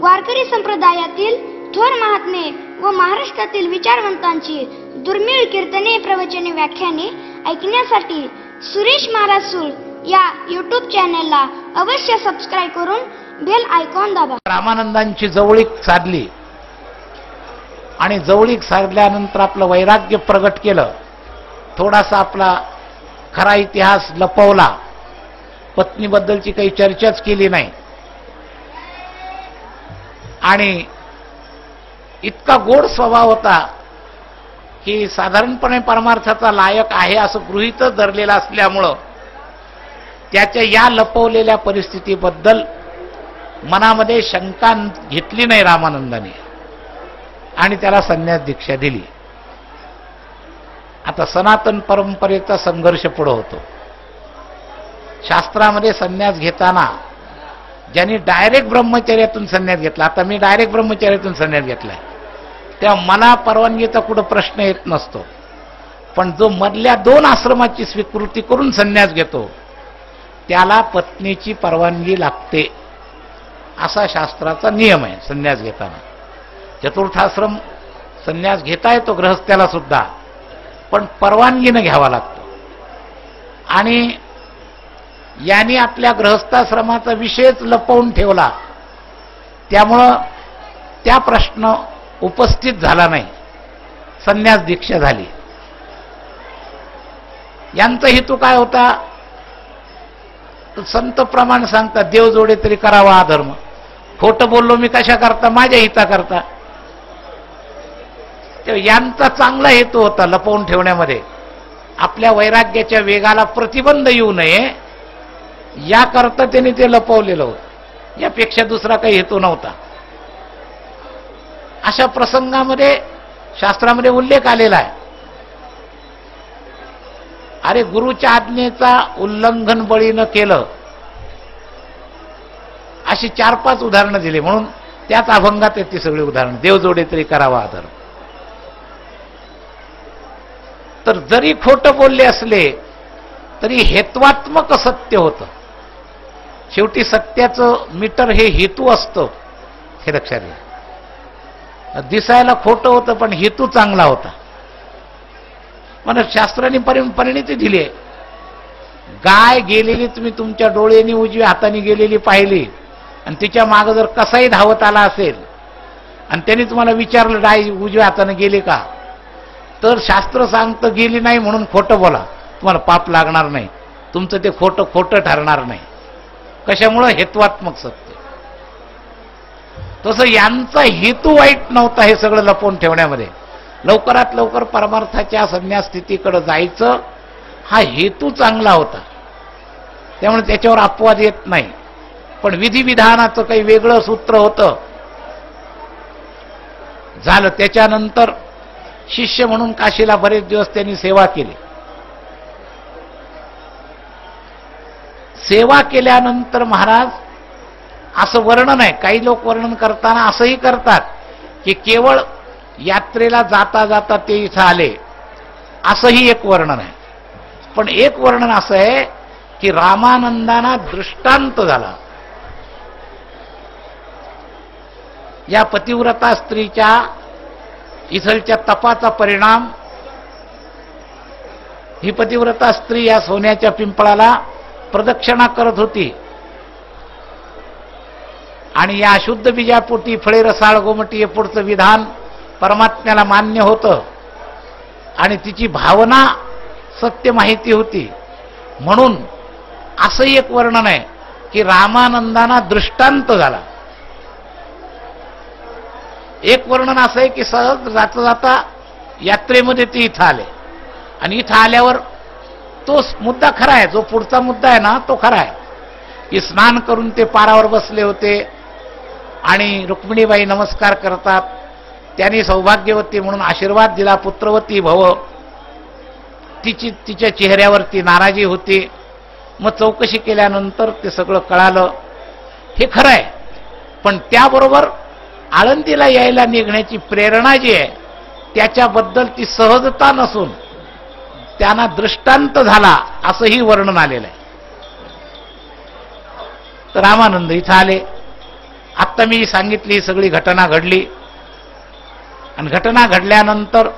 वारकरी संप्रदायातील थोर महात्मे व महाराष्ट्रातील विचारवंतांची दुर्मिळ कीर्तने, प्रवचने, व्याख्याने ऐकण्यासाठी सुरेश महाराज सूळ या YouTube चॅनलला अवश्य सबस्क्राइब करून बेल आयकॉन दाबा. रामानंदांची जवळीक साधली आणि जवळीक साधल्यानंतर आपलं वैराग्य प्रगट केलं. थोडासा आपला खरा इतिहास लपवला. पत्नीबद्दलची काही चर्चाच केली नाही आणि इतका गोड स्वभाव होता की साधारणपणे परमार्थाचा लायक आहे असं गृहीतच धरलेला असल्यामुळं त्याच्या या लपवलेल्या परिस्थितीबद्दल मनामध्ये शंका घेतली नाही रामानंदाने आणि त्याला संन्यास दीक्षा दिली. आता सनातन परंपरेचा संघर्ष पुढे होतो. शास्त्रामध्ये संन्यास घेताना ज्यांनी डायरेक्ट ब्रह्मचर्यातून संन्यास घेतला, आता मी डायरेक्ट ब्रह्मचर्यातून संन्यास घेतलाय, तेव्हा मला परवानगीचा कुठं प्रश्न येत नसतो. पण जो मधल्या 2 आश्रमाची स्वीकृती करून संन्यास घेतो त्याला पत्नीची परवानगी लागते असा शास्त्राचा नियम आहे संन्यास घेताना. चतुर्थाश्रम संन्यास घेता येतो गृहस्थ्याला सुद्धा, पण परवानगीनं घ्यावा लागतो. आणि यांनी आपल्या गृहस्थाश्रमाचा विषयच लपवून ठेवला, त्यामुळं त्या प्रश्न उपस्थित झाला नाही. संन्यास दीक्षा झाली. यांचा हेतू काय होता? संत प्रमाण सांगतात देव जोडे तरी करावा अधर्म. खोटं बोललो मी कशा करता? माझ्या हिता करता. यांचा चांगला हेतू होता लपवून ठेवण्यामध्ये. आपल्या वैराग्याच्या वेगाला प्रतिबंध येऊ नये याकरता त्यांनी ते लपवलेलं होतं. यापेक्षा दुसरा काही हेतू नव्हता. अशा प्रसंगामध्ये शास्त्रामध्ये उल्लेख आलेला आहे. अरे गुरुच्या आज्ञेचा उल्लंघन बळीनं केलं अशी 4-5 उदाहरणं दिली. म्हणून त्याच अभंगात आहेत ती सगळी उदाहरणं. देव जोडे तरी करावा आदर. तर जरी खोटं बोलले असले तरी हेत्वात्मक सत्य होतं. शेवटी सत्याचं मीटर हे हेतू असतं, हे लक्षात घ्या. दिसायला खोटं होतं पण हेतू चांगला होता. म्हणून शास्त्राने परिणिती दिली आहे. गाय गेलेली तुम्ही तुमच्या डोळ्यांनी उजव्या हाताने गेलेली पाहिली आणि तिच्या मागं जर कसाही धावत आला असेल आणि त्यांनी तुम्हाला विचारलं गाय उजव्या हाताने गेली का, तर शास्त्र सांगतं गेली नाही म्हणून खोटं बोला, तुम्हाला पाप लागणार नाही, तुमचं ते खोटं खोटं ठरणार नाही. कशामुळं? हेत्वात्मक सत्य. तसं यांचा हेतू वाईट नव्हता हे सगळं लपवून ठेवण्यामध्ये. लवकरात लवकर परमार्थाच्या संन्यास स्थितीकडे जायचं हा हेतू चांगला होता. त्यामुळे त्याच्यावर अपवाद येत नाही. पण विधिविधानाचं काही वेगळं सूत्र होतं. झालं. त्याच्यानंतर शिष्य म्हणून काशीला बरेच दिवस त्यांनी सेवा केली. सेवा केल्यानंतर महाराज असं वर्णन आहे, काही लोक वर्णन करताना असंही करतात की केवळ यात्रेला जाता जाता ते इथं आले, असंही एक वर्णन आहे. पण एक वर्णन असं आहे की रामानंदांना दृष्टांत झाला. या पतिव्रता स्त्रीच्या इथलच्या तपाचा परिणाम. ही पतिव्रता स्त्री या सोन्याच्या पिंपळाला प्रदक्षिणा करत होती आणि या अशुद्ध बीजापोटी फळे रसाळ गोमटी हे पुढचं विधान परमात्म्याला मान्य होतं आणि तिची भावना सत्य माहिती होती. म्हणून असंही एक वर्णन आहे की रामानंदांना दृष्टांत झाला. एक वर्णन असं आहे की सहज जाता जाता यात्रेमध्ये ते इथं आले आणि इथं आल्यावर तो मुद्दा खरा आहे, जो पुढचा मुद्दा आहे ना तो खरा आहे की स्नान करून ते पारावर बसले होते आणि रुक्मिणीबाई नमस्कार करतात. त्यांनी सौभाग्यवती म्हणून आशीर्वाद दिला, पुत्रवती भव. तिच्या चेहऱ्यावरती नाराजी होती. मग चौकशी केल्यानंतर ते सगळं कळालं. हे खरं आहे. पण त्याबरोबर आळंदीला यायला निघण्याची प्रेरणा जी आहे त्याच्याबद्दल ती सहजता नसून त्यांना दृष्टांत झाला असंही वर्णन आलेलं आहे. तर रामानंद इथं आले. आत्ता मी सांगितली सगळी घटना घडली, आणि घटना घडल्यानंतर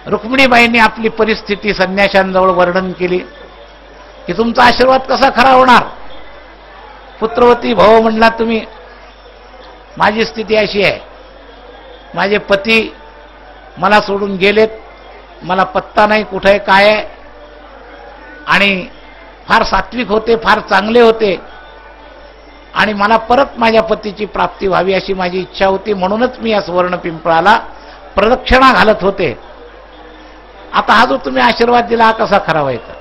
रुक्मिणीबाईंनी आपली परिस्थिती संन्याशांजवळ वर्णन केली की तुमचा आशीर्वाद कसा खरा होणार. पुत्रवती भाऊ म्हणला तुम्ही, माझी स्थिती अशी आहे, माझे पती मला सोडून गेलेत, मला पत्ता नाही कुठे काय आहे, आणि फार सात्विक होते, फार चांगले होते, आणि मला परत माझ्या पतीची प्राप्ती व्हावी अशी माझी इच्छा होती, म्हणूनच मी या सुवर्ण पिंपळाला प्रदक्षिणा घालत होते. आता हा जो तुम्ही आशीर्वाद दिला हा कसा खरा व्हायचा.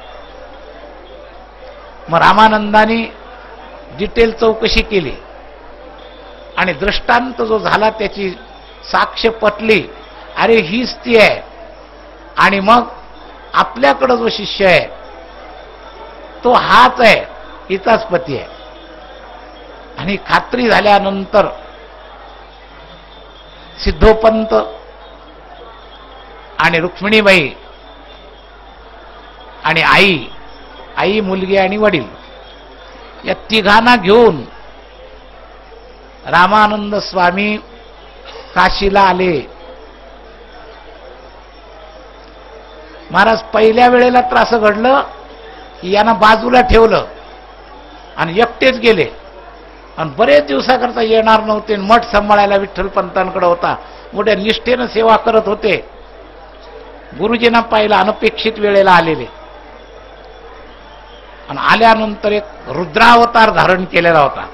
मग रामानंदांनी डिटेल चौकशी केली आणि दृष्टांत जो झाला त्याची साक्ष पटली, अरे हीच ती आहे. आणि मग आपल्याकडं जो शिष्य आहे तो हाच आहे, हिचाच पती आहे. आणि खात्री झाल्यानंतर सिद्धोपंत आणि रुक्मिणीबाई आणि आई, मुलगी आणि वडील या तिघांना घेऊन रामानंद स्वामी काशीला आले. महाराज पहिल्या वेळेला तर असं घडलं की यांना बाजूला ठेवलं आणि एकटेच गेले, आणि बरेच दिवसाकरता येणार नव्हते. मठ सांभाळायला विठ्ठलपंतांकडे होता, मोठ्या निष्ठेनं सेवा करत होते. गुरुजींना पाहिलं, अनपेक्षित वेळेला आलेले, आणि आल्यानंतर एक रुद्रावतार धारण केलेला होता.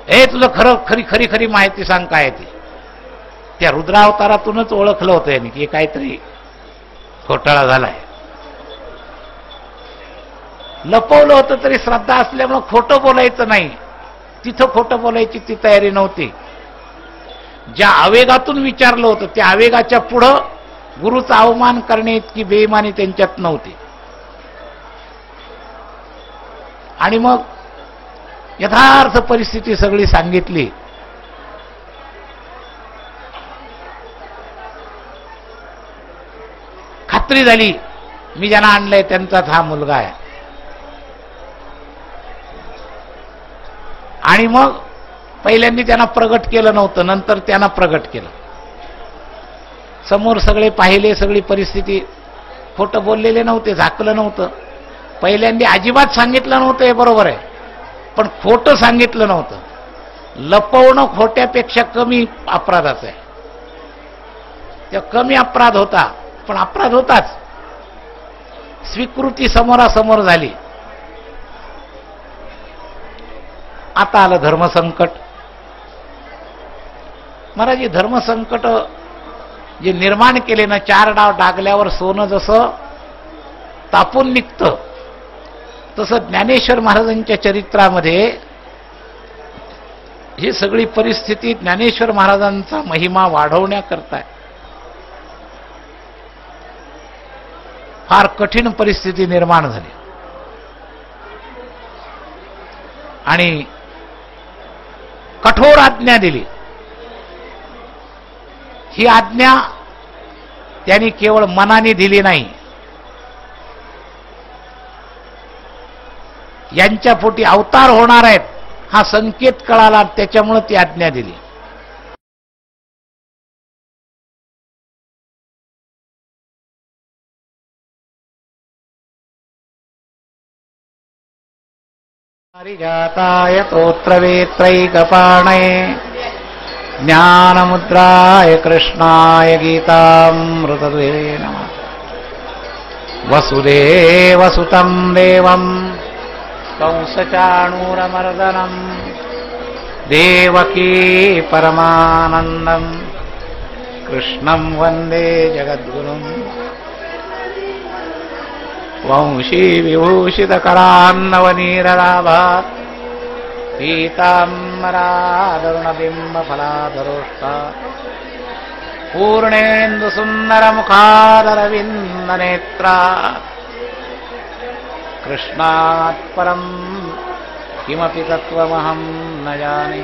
हे तुला खरी खरी माहिती सांग काय ती. त्या रुद्रावतारातूनच ओळखलं होतं यांनी की काहीतरी घोटाळा झालाय. लपवलं होतं तरी श्रद्धा असल्यामुळे खोटं बोलायचं नाही, तिथं खोटं बोलायची ती तयारी नव्हती. ज्या आवेगातून विचारलं होतं त्या आवेगाच्या पुढं गुरुचा अवमान करणे इतकी बेईमानी त्यांच्यात नव्हती. आणि मग यथार्थ परिस्थिती सगळी सांगितली. खात्री झाली मी ज्यांना आणलंय त्यांचाच हा मुलगा आहे. आणि मग पहिल्यांदा त्यांना प्रगट केलं नव्हतं, नंतर त्यांना प्रगट केलं. समोर सगळे पाहिले, सगळी परिस्थिती. खोटं बोललेले नव्हते, झाकलं नव्हतं. पहिल्यांदा अजिबात सांगितलं नव्हतं, हे बरोबर आहे, पण खोटं सांगितलं नव्हतं. लपवणं खोट्यापेक्षा कमी अपराधाचं आहे. त्या कमी अपराध होता, पण अपराध होताच. स्वीकृती समोरासमोर झाली. आता आलं धर्मसंकट. महाराज हे धर्मसंकट जे निर्माण केले ना, 4 डाव डागल्यावर सोनं जसं तापून निघतं, तसं ज्ञानेश्वर महाराजांच्या चरित्रामध्ये ही सगळी परिस्थिती ज्ञानेश्वर महाराजांचा महिमा वाढवण्याकरता फार कठीण परिस्थिती निर्माण झाली. आणि कठोर आज्ञा दिली. ही आज्ञा त्यांनी केवळ मनाने दिली नाही, यांच्या पोटी अवतार होणार आहेत हा संकेत कळाला, त्याच्यामुळे ती आज्ञा दिली. जाताय तोत्रवेत्रैकपाणे ज्ञानमुद्राय कृष्णाय गीतामृतदे नमः. वसुदेवसुतं देवं कंसचाणूरमर्दनं देवकी परमानन्दं कृष्णं वन्दे जगद्गुरुम्. वंशी विभूषितकरान्नवनीरलाभात् पीताम्बरादरुणबिम्बफलाधरोष्टा पूर्णेन्दुसुन्दरमुखादरविन्दनेत्रा कृष्णात् परं किमपि तत्त्वमहं न जाने.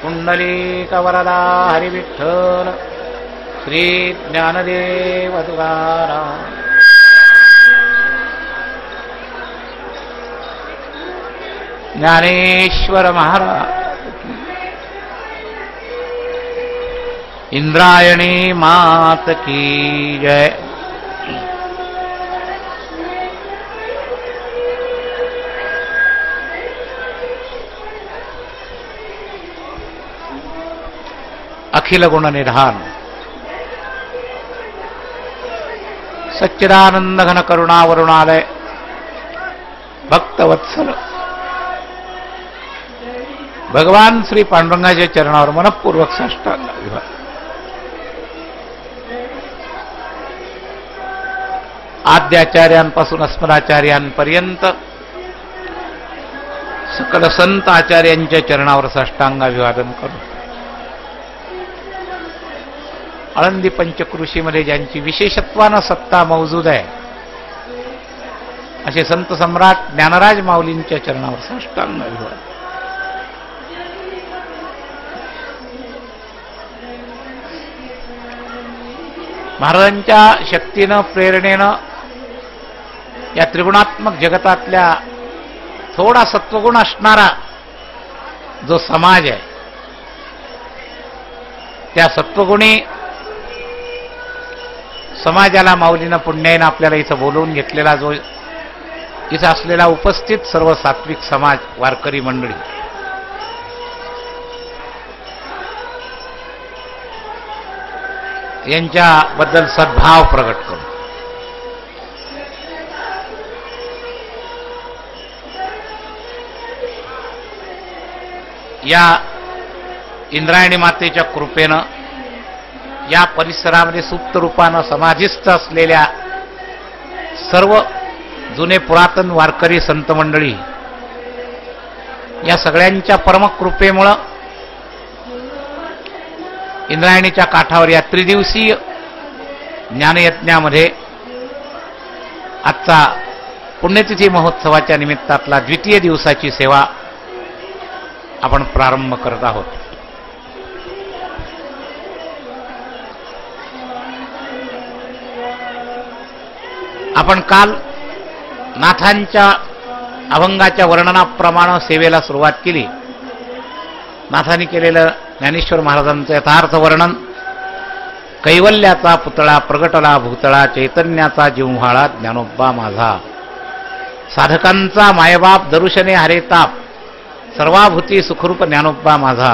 कुण्डलीकवरदा हरिविठ्ठल श्रीज्ञानदेव तुकाराम. ज्ञानेश्वर महाराज, इंद्रायणी मात की जय. अखिल गुण निधान सच्चिदानंद घन करुणावरुणालय भक्तवत्सल भगवान श्री पांडुरंगाच्या चरणावर मनपूर्वक साष्टांग अभिवादन. आद्याचार्यांपासून अस्मदाचार्यांपर्यंत सकल संत आचार्यांच्या चरणावर साष्टांग अभिवादन करू. आळंदी पंचकृषीमध्ये ज्यांची विशेषत्वानं सत्ता मौजूद आहे असे संत सम्राट ज्ञानराज माऊलींच्या चरणावर साष्टांग अभिवादन. महाराजांच्या शक्तीनं प्रेरणेनं या त्रिगुणात्मक जगतातल्या थोडा सत्वगुण असणारा जो समाज आहे त्या सत्वगुणी समाजाला माऊलीनं पुण्याईनं आपल्याला इथं बोलवून घेतलेला जो इथं असलेला उपस्थित सर्व सात्विक समाज वारकरी मंडळी यांच्याबद्दल सद्भाव प्रकट करू. या इंद्रायणी मातेच्या कृपेनं या परिसरामध्ये सुप्त रूपानं समाधिस्थ असलेल्या सर्व जुने पुरातन वारकरी संत मंडळी या सगळ्यांच्या परमकृपेमुळं इंद्रायणीच्या काठावर या त्रिदिवसीय ज्ञानयज्ञामध्ये आजचा पुण्यतिथी महोत्सवाच्या निमित्तातला द्वितीय दिवसाची सेवा आपण प्रारंभ करत आहोत. आपण काल नाथांच्या अभंगाच्या वर्णनाप्रमाणे सेवेला सुरुवात केली. नाथांनी केलेलं ज्ञानेश्वर महाराजांचं यथार्थ वर्णन, कैवल्याचा पुतळा प्रगटला भूतळा, चैतन्याचा जिव्हाळा ज्ञानोबा माझा, साधकांचा मायबाप दरुशने हरे ताप, सर्वाभूती सुखरूप ज्ञानोबा माझा,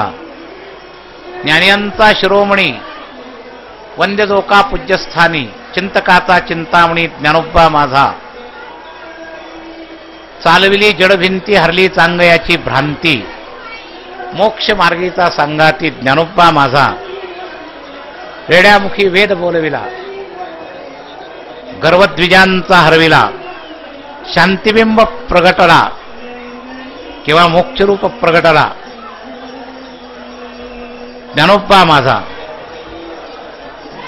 ज्ञानियांचा शिरोमणी वंद्य जोका पूज्यस्थानी, चिंतकाचा चिंतामणी ज्ञानोबा माझा, चालविली जडभिंती हरली चांगयाची भ्रांती, मोक्ष मार्गीचा सांगाती ज्ञानोबा माझा, रेड्यामुखी वेद बोलविला गर्वद्विजांचा हरविला, शांतिबिंब प्रगटला किंवा मोक्षरूप प्रगटला ज्ञानोबा माझा.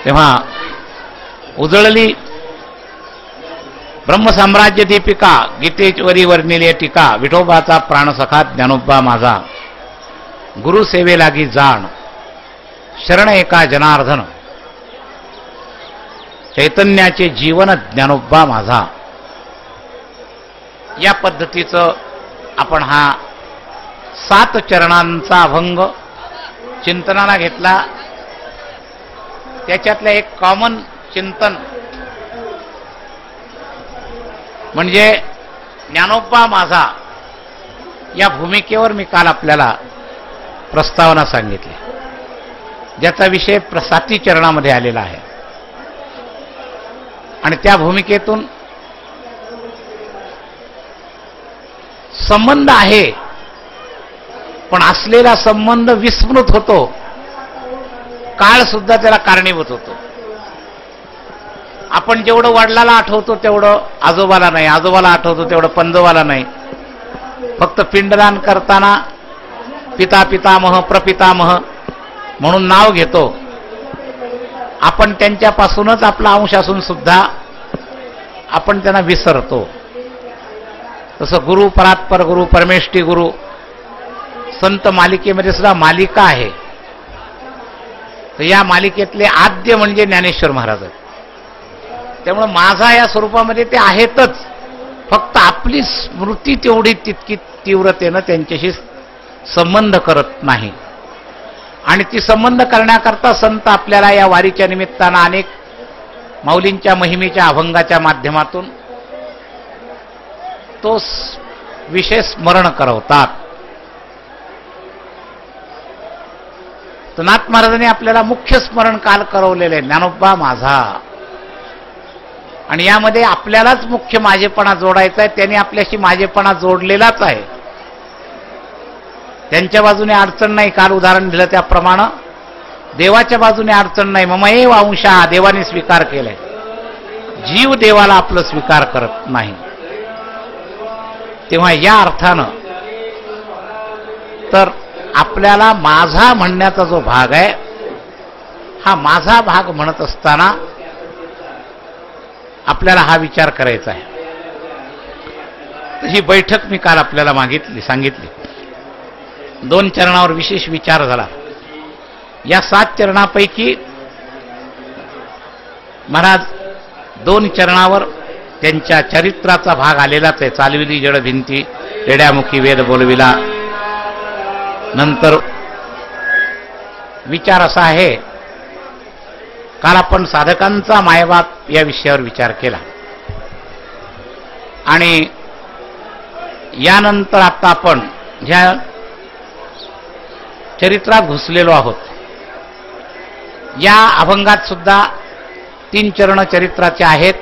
तेव्हा उजळली ब्रह्मसाम्राज्य दीपिका, गीतेवरी वर्णिले टीका, विठोबाचा प्राणसखा ज्ञानोबा माझा, गुरुसेवे लागी जाण शरण एका जनार्दन, चैतन्याचे जीवन ज्ञानोबा माझा. या पद्धतीचं आपण हा 7 चरणांचा अभंग चिंतनाला घेतला. त्याच्यातलं एक कॉमन चिंतन म्हणजे ज्ञानोबा माझा या भूमिकेवर मी काल आपल्याला प्रस्तावना सांगितली, ज्याचा विषय 7 चरणामध्ये आलेला आहे. आणि त्या भूमिकेतून संबंध आहे, पण असलेला संबंध विस्मृत होतो, काळ सुद्धा त्याला कारणीभूत होतो. आपण जेवढं वडिलाला आठवतो तेवढं आजोबाला नाही, आजोबाला आठवतो तेवढं पंजोबाला नाही. फक्त पिंडदान करताना पिता पितामह प्रपितामह म्हणून नाव घेतो आपण, त्यांच्यापासूनच आपला अंश असून सुद्धा आपण त्यांना विसरतो. तसं गुरु परात्पर गुरु परमेष्ठी गुरु संत मालिकेमध्ये सुद्धा मालिका आहे. तर या मालिकेतले आद्य म्हणजे ज्ञानेश्वर महाराज. त्यामुळे माझा या स्वरूपामध्ये ते आहेतच, फक्त आपली स्मृती तेवढी तितकी तीव्रतेनं त्यांच्याशी संबंध करत नाही. आणि ती संबंध करण्याकरता संत आपल्याला या वारीच्या निमित्तानं अनेक माऊलींच्या महिमेच्या अभंगाच्या माध्यमातून तो विषय स्मरण करवतात. तर नाथ महाराजांनी आपल्याला मुख्य स्मरण काल करवलेले ज्ञानोबा माझा, आणि यामध्ये आपल्यालाच मुख्य माझेपणा जोडायचा आहे. त्यांनी आपल्याशी माझेपणा जोडलेलाच आहे. त्यांच्या बाजूने अडचण नाही. काल उदाहरण दिलं त्याप्रमाणे देवाच्या बाजूने अडचण नाही. ममएव अंशा, देवाने स्वीकार केलाय. जीव देवाला आपलं स्वीकार करत नाही. तेव्हा या अर्थानं तर आपल्याला माझा म्हणण्याचा जो भाग आहे, हा माझा भाग म्हणत असताना आपल्याला हा विचार करायचा आहे. ही बैठक मी काल आपल्याला सांगितली. 2 चरणावर विशेष विचार झाला. या 7 चरणापैकी महाराज 2 चरणावर त्यांच्या चरित्राचा भाग आलेलाच आहे. चालविली जड भिंती, रेड्यामुखी वेद बोलविला. नंतर विचार असा आहे, काल आपण साधकांचा मायबाप या विषयावर विचार केला. आणि यानंतर आता आपण ज्या चरित्रात घुसलेलो आहोत, या अभंगात सुद्धा 3 चरण चरित्राचे आहेत.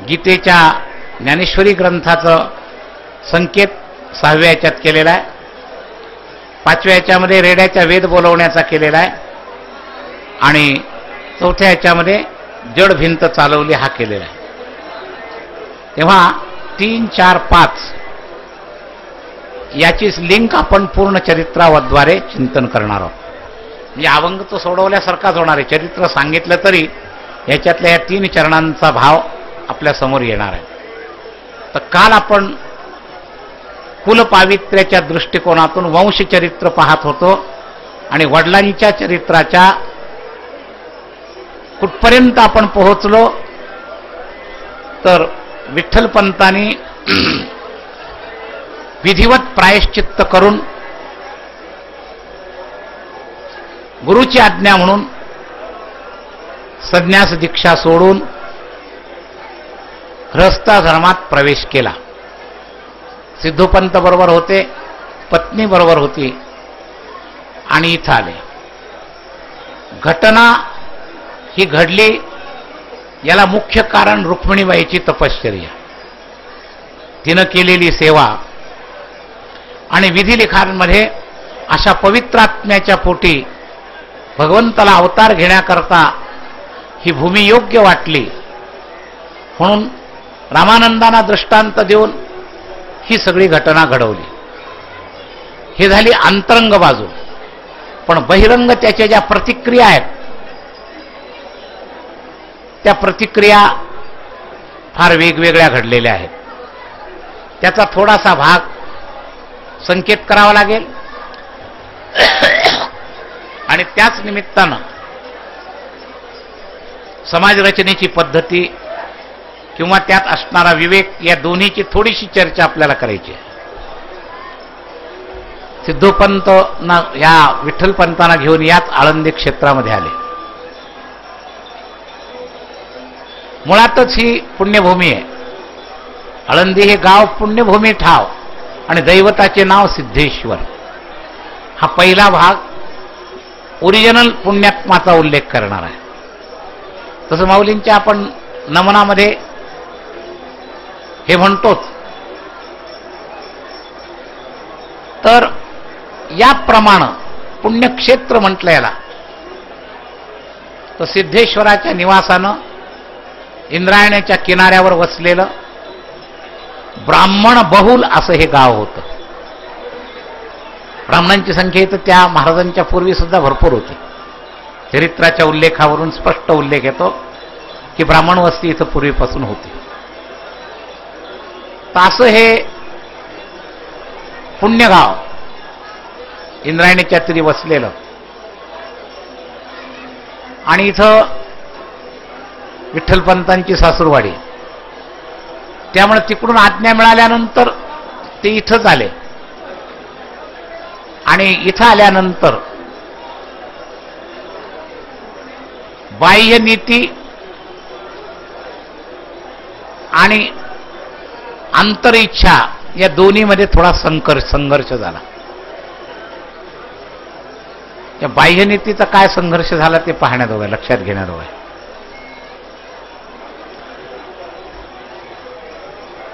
गीतेच्या ज्ञानेश्वरी ग्रंथाचं संकेत 6व्या याच्यात केलेला आहे. 5व्या याच्यामध्ये रेड्याच्या वेद बोलवण्याचा केलेला आहे. आणि 4थ्या याच्यामध्ये जड भिंत चालवली हा केलेला आहे. तेव्हा 3, 4, 5 याचीच लिंक आपण पूर्ण चरित्राद्वारे चिंतन करणार आहोत. म्हणजे अभंग तो सोडवल्यासारखाच होणार आहे. चरित्र सांगितलं तरी याच्यातल्या या 3 चरणांचा भाव आपल्या समोर येणार आहे. तर काल आपण कुलपावित्र्याच्या दृष्टिकोनातून वंशचरित्र पाहत होतो. आणि वडिलांच्या चरित्राच्या कुठपर्यंत आपण पोहोचलो, तर विठ्ठलपंतांनी विधिवत प्रायश्चित्त करून गुरुची आज्ञा म्हणून संन्यास दीक्षा सोडून गृहस्थ धर्मात प्रवेश केला. सिद्धोपंत बरोबर होते, पत्नी बरोबर होती आणि इथं आले. घटना ही घडली, याला मुख्य कारण रुक्मिणीबाईची तपश्चर्या, तिनं केलेली सेवा. आणि विधिलिखांमध्ये अशा पवित्रात्म्याच्या पोटी भगवंताला अवतार घेण्याकरता ही भूमी योग्य वाटली, म्हणून रामानंदांना दृष्टांत देऊन ही सगळी घटना घडवली. ही झाली अंतरंग बाजू. पण बहिरंग त्याच्या ज्या प्रतिक्रिया आहेत, त्या प्रतिक्रिया फार वेगवेगळ्या घडलेल्या आहेत. त्याचा थोडासा भाग संकेत करावा लागेल. आणि त्याच निमित्तानं समाजरचनेची पद्धती किंवा त्यात असणारा विवेक, या दोन्हीची थोडीशी चर्चा आपल्याला करायची आहे. सिद्धोपंत या विठ्ठलपंतांना घेऊन याच आळंदी क्षेत्रामध्ये आले. मुळातच ही पुण्यभूमी आहे. आळंदी हे गाव पुण्यभूमी ठाव आणि दैवताचे नाव सिद्धेश्वर. हा पहिला भाग ओरिजिनल पुण्यात्माचा उल्लेख करणार आहे. तसं माऊलींच्या आपण नमनामध्ये हे म्हणतोच. तर याप्रमाणे पुण्यक्षेत्र म्हटलं याला. तर सिद्धेश्वराच्या निवासानं इंद्रायणाच्या किनाऱ्यावर वसलेलं ब्राह्मण बहुल असं हे गाव होतं. ब्राह्मणांची संख्या इथं त्या महाराजांच्या पूर्वी सुद्धा भरपूर होती. चरित्राच्या उल्लेखावरून स्पष्ट उल्लेख येतो की ब्राह्मण वस्ती इथं पूर्वीपासून होती. तर असं हे पुण्यगाव इंद्रायणीच्या तीरी वसलेलं. आणि इथं विठ्ठलपंतांची सासूरवाडी. त्यामुळे तिकडून आज्ञा मिळाल्यानंतर ते इथंच आले आणि इथं आल्यानंतर बाह्य नीती आणि अंतर इच्छा या दोन्हीमध्ये थोडा संघर्ष झाला. या बाह्य नीतीचा काय संघर्ष झाला ते पाहण्याजोगं, लक्षात घेण्याजोगं.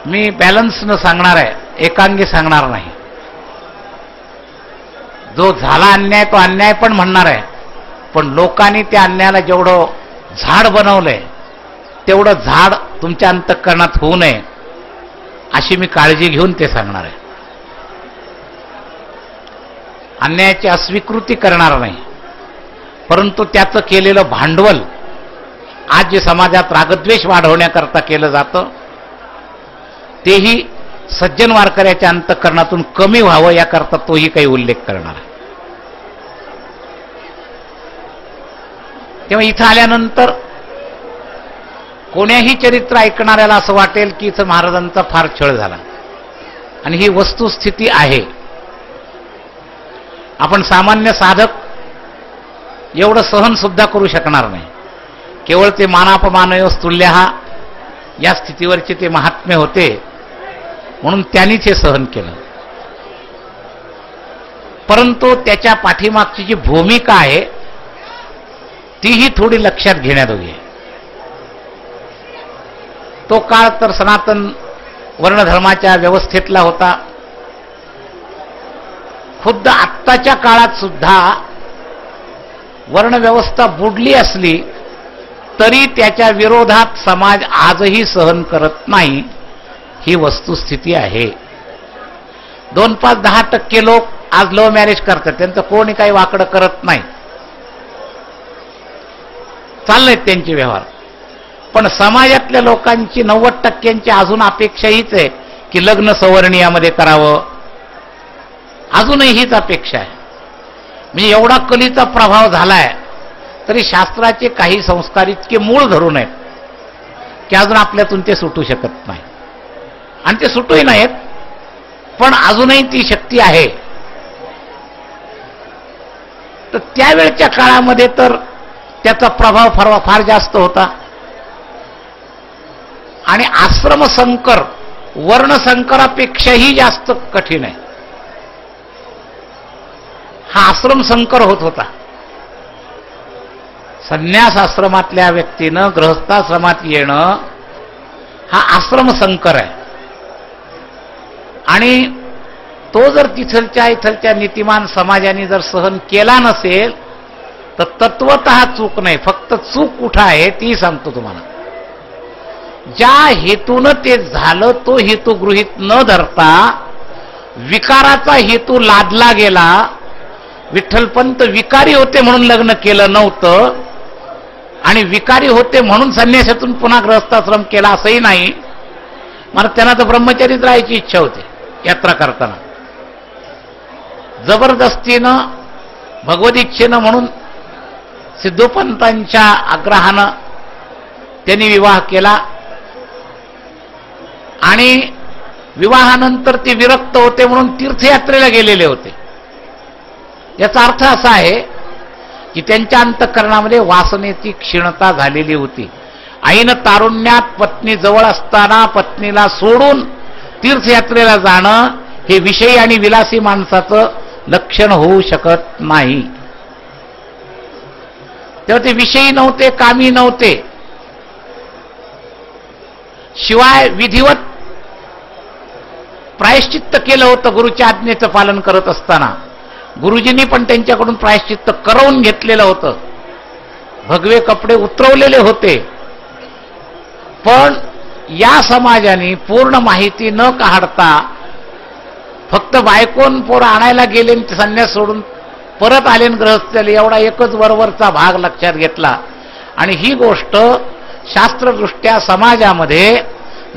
मी बॅलन्सनं सांगणार आहे, एकांगी सांगणार नाही. जो झाला अन्याय तो अन्याय पण म्हणणार आहे, पण लोकांनी त्या अन्यायाला जेवढं झाड बनवलंय तेवढं झाड तुमच्या अंतःकरणात होऊ नये अशी मी काळजी घेऊन ते सांगणार आहे. अन्यायाची अस्वीकृती करणार नाही, परंतु त्याचं केलेलं भांडवल आज जे समाजात रागद्वेष वाढवण्याकरता केलं जातं तेही सज्जन वारकऱ्याच्या अंतःकरणातून कमी व्हावं याकरता तोही काही उल्लेख करणार आहे. तेव्हा इथं आल्यानंतर कोण्याही चरित्र ऐकणाऱ्याला असं वाटेल की इथं महाराजांचा फार छळ झाला, आणि ही वस्तुस्थिती आहे. आपण सामान्य साधक एवढं सहन सुद्धा करू शकणार नाही. केवळ ते मानापमानयो स्तुल्यः या स्थितीवरचे ते महात्मे होते म्हणून त्यांनीच हे सहन केलं. परंतु त्याच्या पाठीमागची जी भूमिका आहे तीही थोडी लक्षात घेण्याजोगी आहे. तो काळ तर सनातन वर्णधर्माच्या व्यवस्थेतला होता. खुद्द आत्ताच्या काळात सुद्धा वर्णव्यवस्था बुडली असली तरी त्याच्या विरोधात समाज आजही सहन करत नाही, ही वस्तुस्थिती आहे. 2, 5, 10% लोक आज लव्ह मॅरेज करतात, त्यांचं कोणी काही वाकडं करत नाही, चाललेत त्यांचे व्यवहार. पण समाजातल्या लोकांची 90% अजून अपेक्षा हीच आहे की लग्न सवर्णीयामध्ये करावं. अजूनही हीच अपेक्षा आहे. म्हणजे एवढा कलीचा प्रभाव झालाय तरी शास्त्राचे काही संस्कार इतके मूळ धरून आहेत की अजून आपल्यातून ते सुटू शकत नाही, आणि ते सुटूही नाहीत, पण अजूनही ती शक्ती आहे. तर त्यावेळच्या काळामध्ये तर त्याचा प्रभाव फार जास्त होता. आणि आश्रमसंकर वर्णसंकरापेक्षाही जास्त कठीण आहे. हा आश्रमसंकर होत होता. संन्यास आश्रमातल्या व्यक्तीनं गृहस्थाश्रमात येणं हा आश्रमसंकर आहे. आणि तो जर इथलच्या नीतिमान समाजाने जर सहन केला नसेल तर तत्वतः चूक नाही. फक्त चूक कुठं आहे ती सांगतो तुम्हाला. ज्या हेतूनं ते झालं तो हेतू गृहीत न धरता विकाराचा हेतू लादला गेला. विठ्ठलपंत विकारी होते म्हणून लग्न केलं नव्हतं, आणि विकारी होते म्हणून संन्यासातून पुन्हा गृहस्थाश्रम केला असंही नाही. मला त्यांना तर ब्रह्मचर्यात राहायची इच्छा होती. यात्रा करताना जबरदस्तीनं भगवदीच्छेनं म्हणून सिद्धोपंतांच्या आग्रहानं त्यांनी विवाह केला, आणि विवाहानंतर ते विरक्त होते म्हणून तीर्थयात्रेला गेलेले होते. याचा अर्थ असा आहे की त्यांच्या अंतःकरणामध्ये वासनेची क्षीणता झालेली होती. ऐन तारुण्यात पत्नी जवळ असताना पत्नीला सोडून तीर्थयात्रेला जाणं हे विषयी आणि विलासी माणसाचं लक्षण होऊ शकत नाही. तेव्हा ते विषयी नव्हते, कामी नव्हते. शिवाय विधिवत प्रायश्चित्त केलं होतं गुरुच्या आज्ञेचं पालन करत असताना. गुरुजींनी पण त्यांच्याकडून प्रायश्चित्त करवून घेतलेलं होतं. भगवे कपडे उतरवलेले होते. पण या समाजाने पूर्ण माहिती न काढता फक्त बायकोन पोर आणायला गेले, संन्यास सोडून परत आले ग्रहस्थाले, एवढा एकच वरवरचा भाग लक्षात घेतला. आणि ही गोष्ट शास्त्रदृष्ट्या समाजामध्ये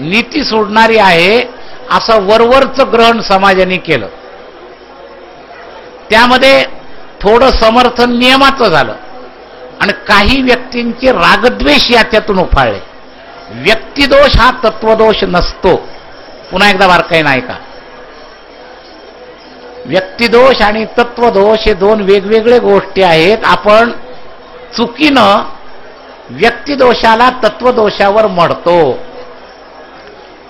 नीती सोडणारी आहे असं वरवरचं ग्रहण समाजाने केलं. त्यामध्ये थोडं समर्थन नियमाचं झालं, आणि काही व्यक्तींचे रागद्वेष याच्यातून उफाळले. व्यक्तिदोष हा तत्वदोष नसतो. पुन्हा एकदा बारकाईनं ऐका. व्यक्तिदोष आणि तत्वदोष हे दोन वेगवेगळे गोष्टी आहेत. आपण चुकीनं व्यक्तिदोषाला तत्वदोषावर मढतो.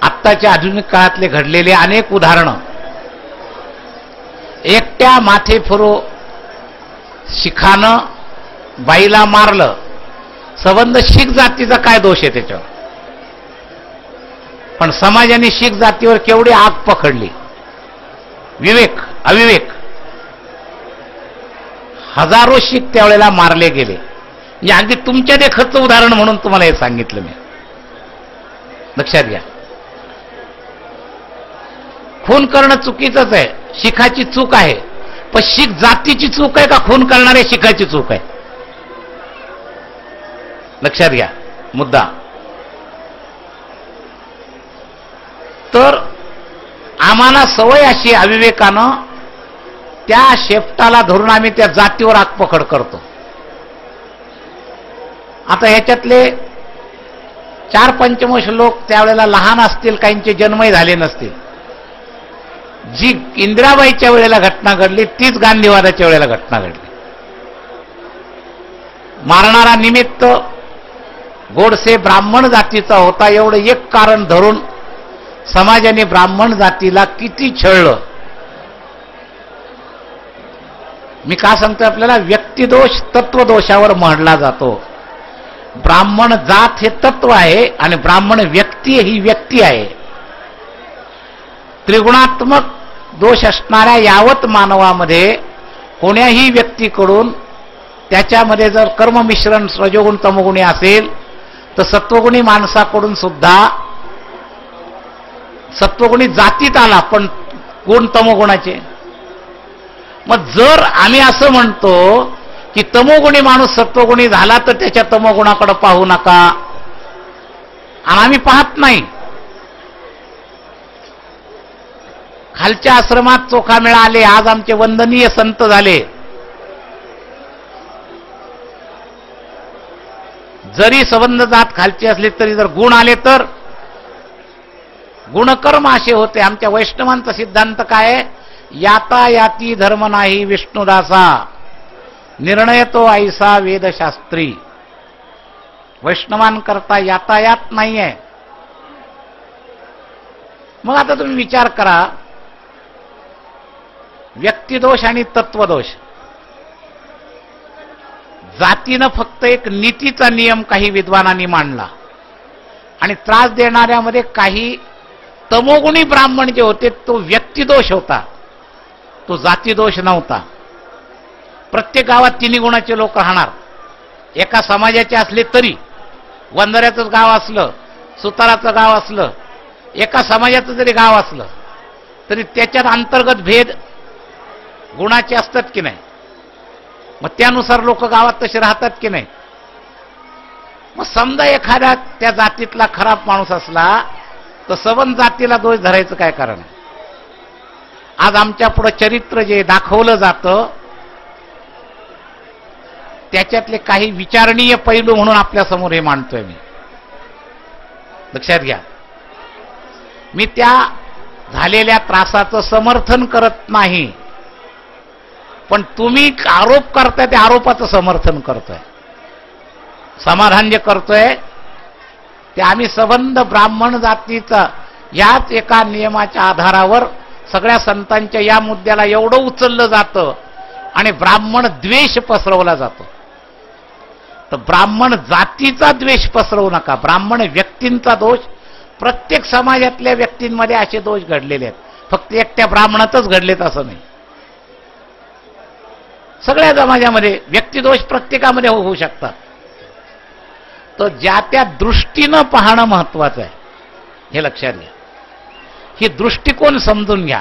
आत्ताच्या आधुनिक काळातले घडलेले अनेक उदाहरणं. एकट्या माथेफिरू शिखानं बाईला मारलं. संबंध शीख जातीचा काय दोष आहे त्याच्यावर? पण समाजाने शीख जातीवर केवढी आग पकडली. विवेक अविवेक. हजारो शीख त्यावेळेला मारले गेले. या अगदी तुमच्या देखतचं उदाहरण म्हणून तुम्हाला हे सांगितलं मी. लक्षात घ्या. खून करणं चुकीचंच आहे, शिखाची चूक आहे. पण शीख जातीची चूक आहे का खून करणाऱ्या शिखाची चूक आहे? लक्षात घ्या मुद्दा. तर आम्हाला सवय अशी अविवेकानं त्या शेपटाला धरून आम्ही त्या जातीवर आगपकड करतो. आता ह्याच्यातले 4-5 लोक त्यावेळेला लहान असतील, काहींचे जन्मही झाले नसतील. जी इंदिराबाईच्या वेळेला घटना घडली तीच गांधीवादाच्या वेळेला घटना घडली. मारणारा निमित्त गोडसे ब्राह्मण जातीचा होता. एवढं एक कारण धरून समाजाने ब्राह्मण जातीला किती छळलं. मी का सांगतोय आपल्याला? व्यक्तिदोष तत्वदोषावर म्हणला जातो. ब्राह्मण जात हे तत्व आहे आणि ब्राह्मण व्यक्ती ही व्यक्ती आहे. त्रिगुणात्मक दोष असणाऱ्या यावत मानवामध्ये कोण्याही व्यक्तीकडून त्याच्यामध्ये जर कर्ममिश्रण रजोगुण तमोगुणी असेल तर सत्वगुणी माणसाकडून सुद्धा सत्वगुणी जातीत आला, पण गुण तमोगुणाचे. मग जर आम्ही असं म्हणतो की तमोगुणी माणूस सत्वगुणी झाला तर त्याच्या तमोगुणाकडे पाहू नका, आणि आम्ही पाहत नाही. खालच्या आश्रमात चोखामेळा आले, आज आमचे वंदनीय संत झाले. जरी संबंध जात खालची असली तरी जर गुण आले तर गुणकर्म असे होते. आमच्या वैष्णवांचा सिद्धांत काय आहे? यातायाती धर्म नाही विष्णुदासा, निर्णय तो ऐसा वेदशास्त्री. वैष्णवांकरता यातायात नाही आहे. मग आता तुम्ही विचार करा, व्यक्तिदोष आणि तत्वदोष. जातीनं फक्त एक नीतीचा नियम काही विद्वानांनी मांडला आणि त्रास देणाऱ्यामध्ये काही तमोगुणी ब्राह्मण जे होते तो व्यक्तिदोष होता, तो जातीदोष नव्हता. प्रत्येक गावात 3 गुणाचे लोक राहणार. एका समाजाचे असले तरी, वंजाऱ्याचं गाव असलं, सुताराचं गाव असलं, एका समाजाचं जरी गाव असलं तरी त्याच्यात अंतर्गत भेद गुणाचे असतात की नाही? मग त्यानुसार लोक गावात तसे राहतात की नाही? मग समजा एखाद्या त्या जातीतला खराब माणूस असला तर सबंध जातीला दोष धरायचं काय कारण? आज आमच्या पुढे चरित्र जे दाखवलं जातं त्याच्यातले काही विचारणीय पैलू म्हणून आपल्या समोर हे मांडतोय मी. लक्षात घ्या. मी त्या झालेल्या त्रासाचं समर्थन करत नाही, पण तुम्ही आरोप करताय त्या आरोपाचं समर्थन करतोय. समाधान जे करतोय ते आम्ही संबंध ब्राह्मण जातीचा याच एका नियमाच्या आधारावर सगळ्या संतांच्या या मुद्द्याला एवढं उचललं जातं आणि ब्राह्मण द्वेष पसरवला जातो. तर ब्राह्मण जातीचा द्वेष पसरवू नका. ब्राह्मण व्यक्तींचा दोष, प्रत्येक समाजातल्या व्यक्तींमध्ये असे दोष घडलेले आहेत. फक्त एकट्या ब्राह्मणातच घडलेत असं नाही. सगळ्या समाजामध्ये व्यक्तिदोष प्रत्येकामध्ये होऊ शकतात. तर ज्या त्या दृष्टीनं पाहणं महत्वाचं आहे, हे लक्षात घ्या. ही दृष्टिकोन समजून घ्या.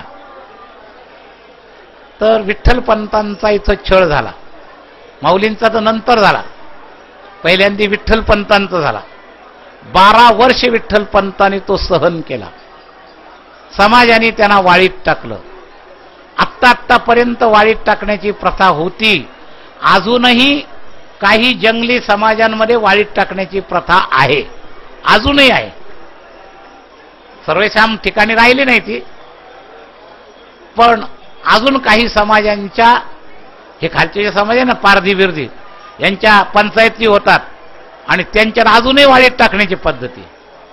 तर विठ्ठलपंतांचा इथं छळ झाला. माऊलींचा तर नंतर झाला, पहिल्यांदा विठ्ठलपंतांचा झाला. 12 वर्ष विठ्ठलपंतांनी तो सहन केला. समाजाने त्यांना वाळीत टाकलं. आत्तापर्यंत वाळीत टाकण्याची प्रथा होती. अजूनही काही जंगली समाजांमध्ये वाळीत टाकण्याची प्रथा आहे. अजूनही आहे. सर्वेसाम ठिकाणी राहिली नाही ती, पण अजून काही समाजांच्या, हे खालचे जे समाज आहे ना, पारधी बिरधी, यांच्या पंचायती होतात आणि त्यांच्यात अजूनही वाळीत टाकण्याची पद्धती,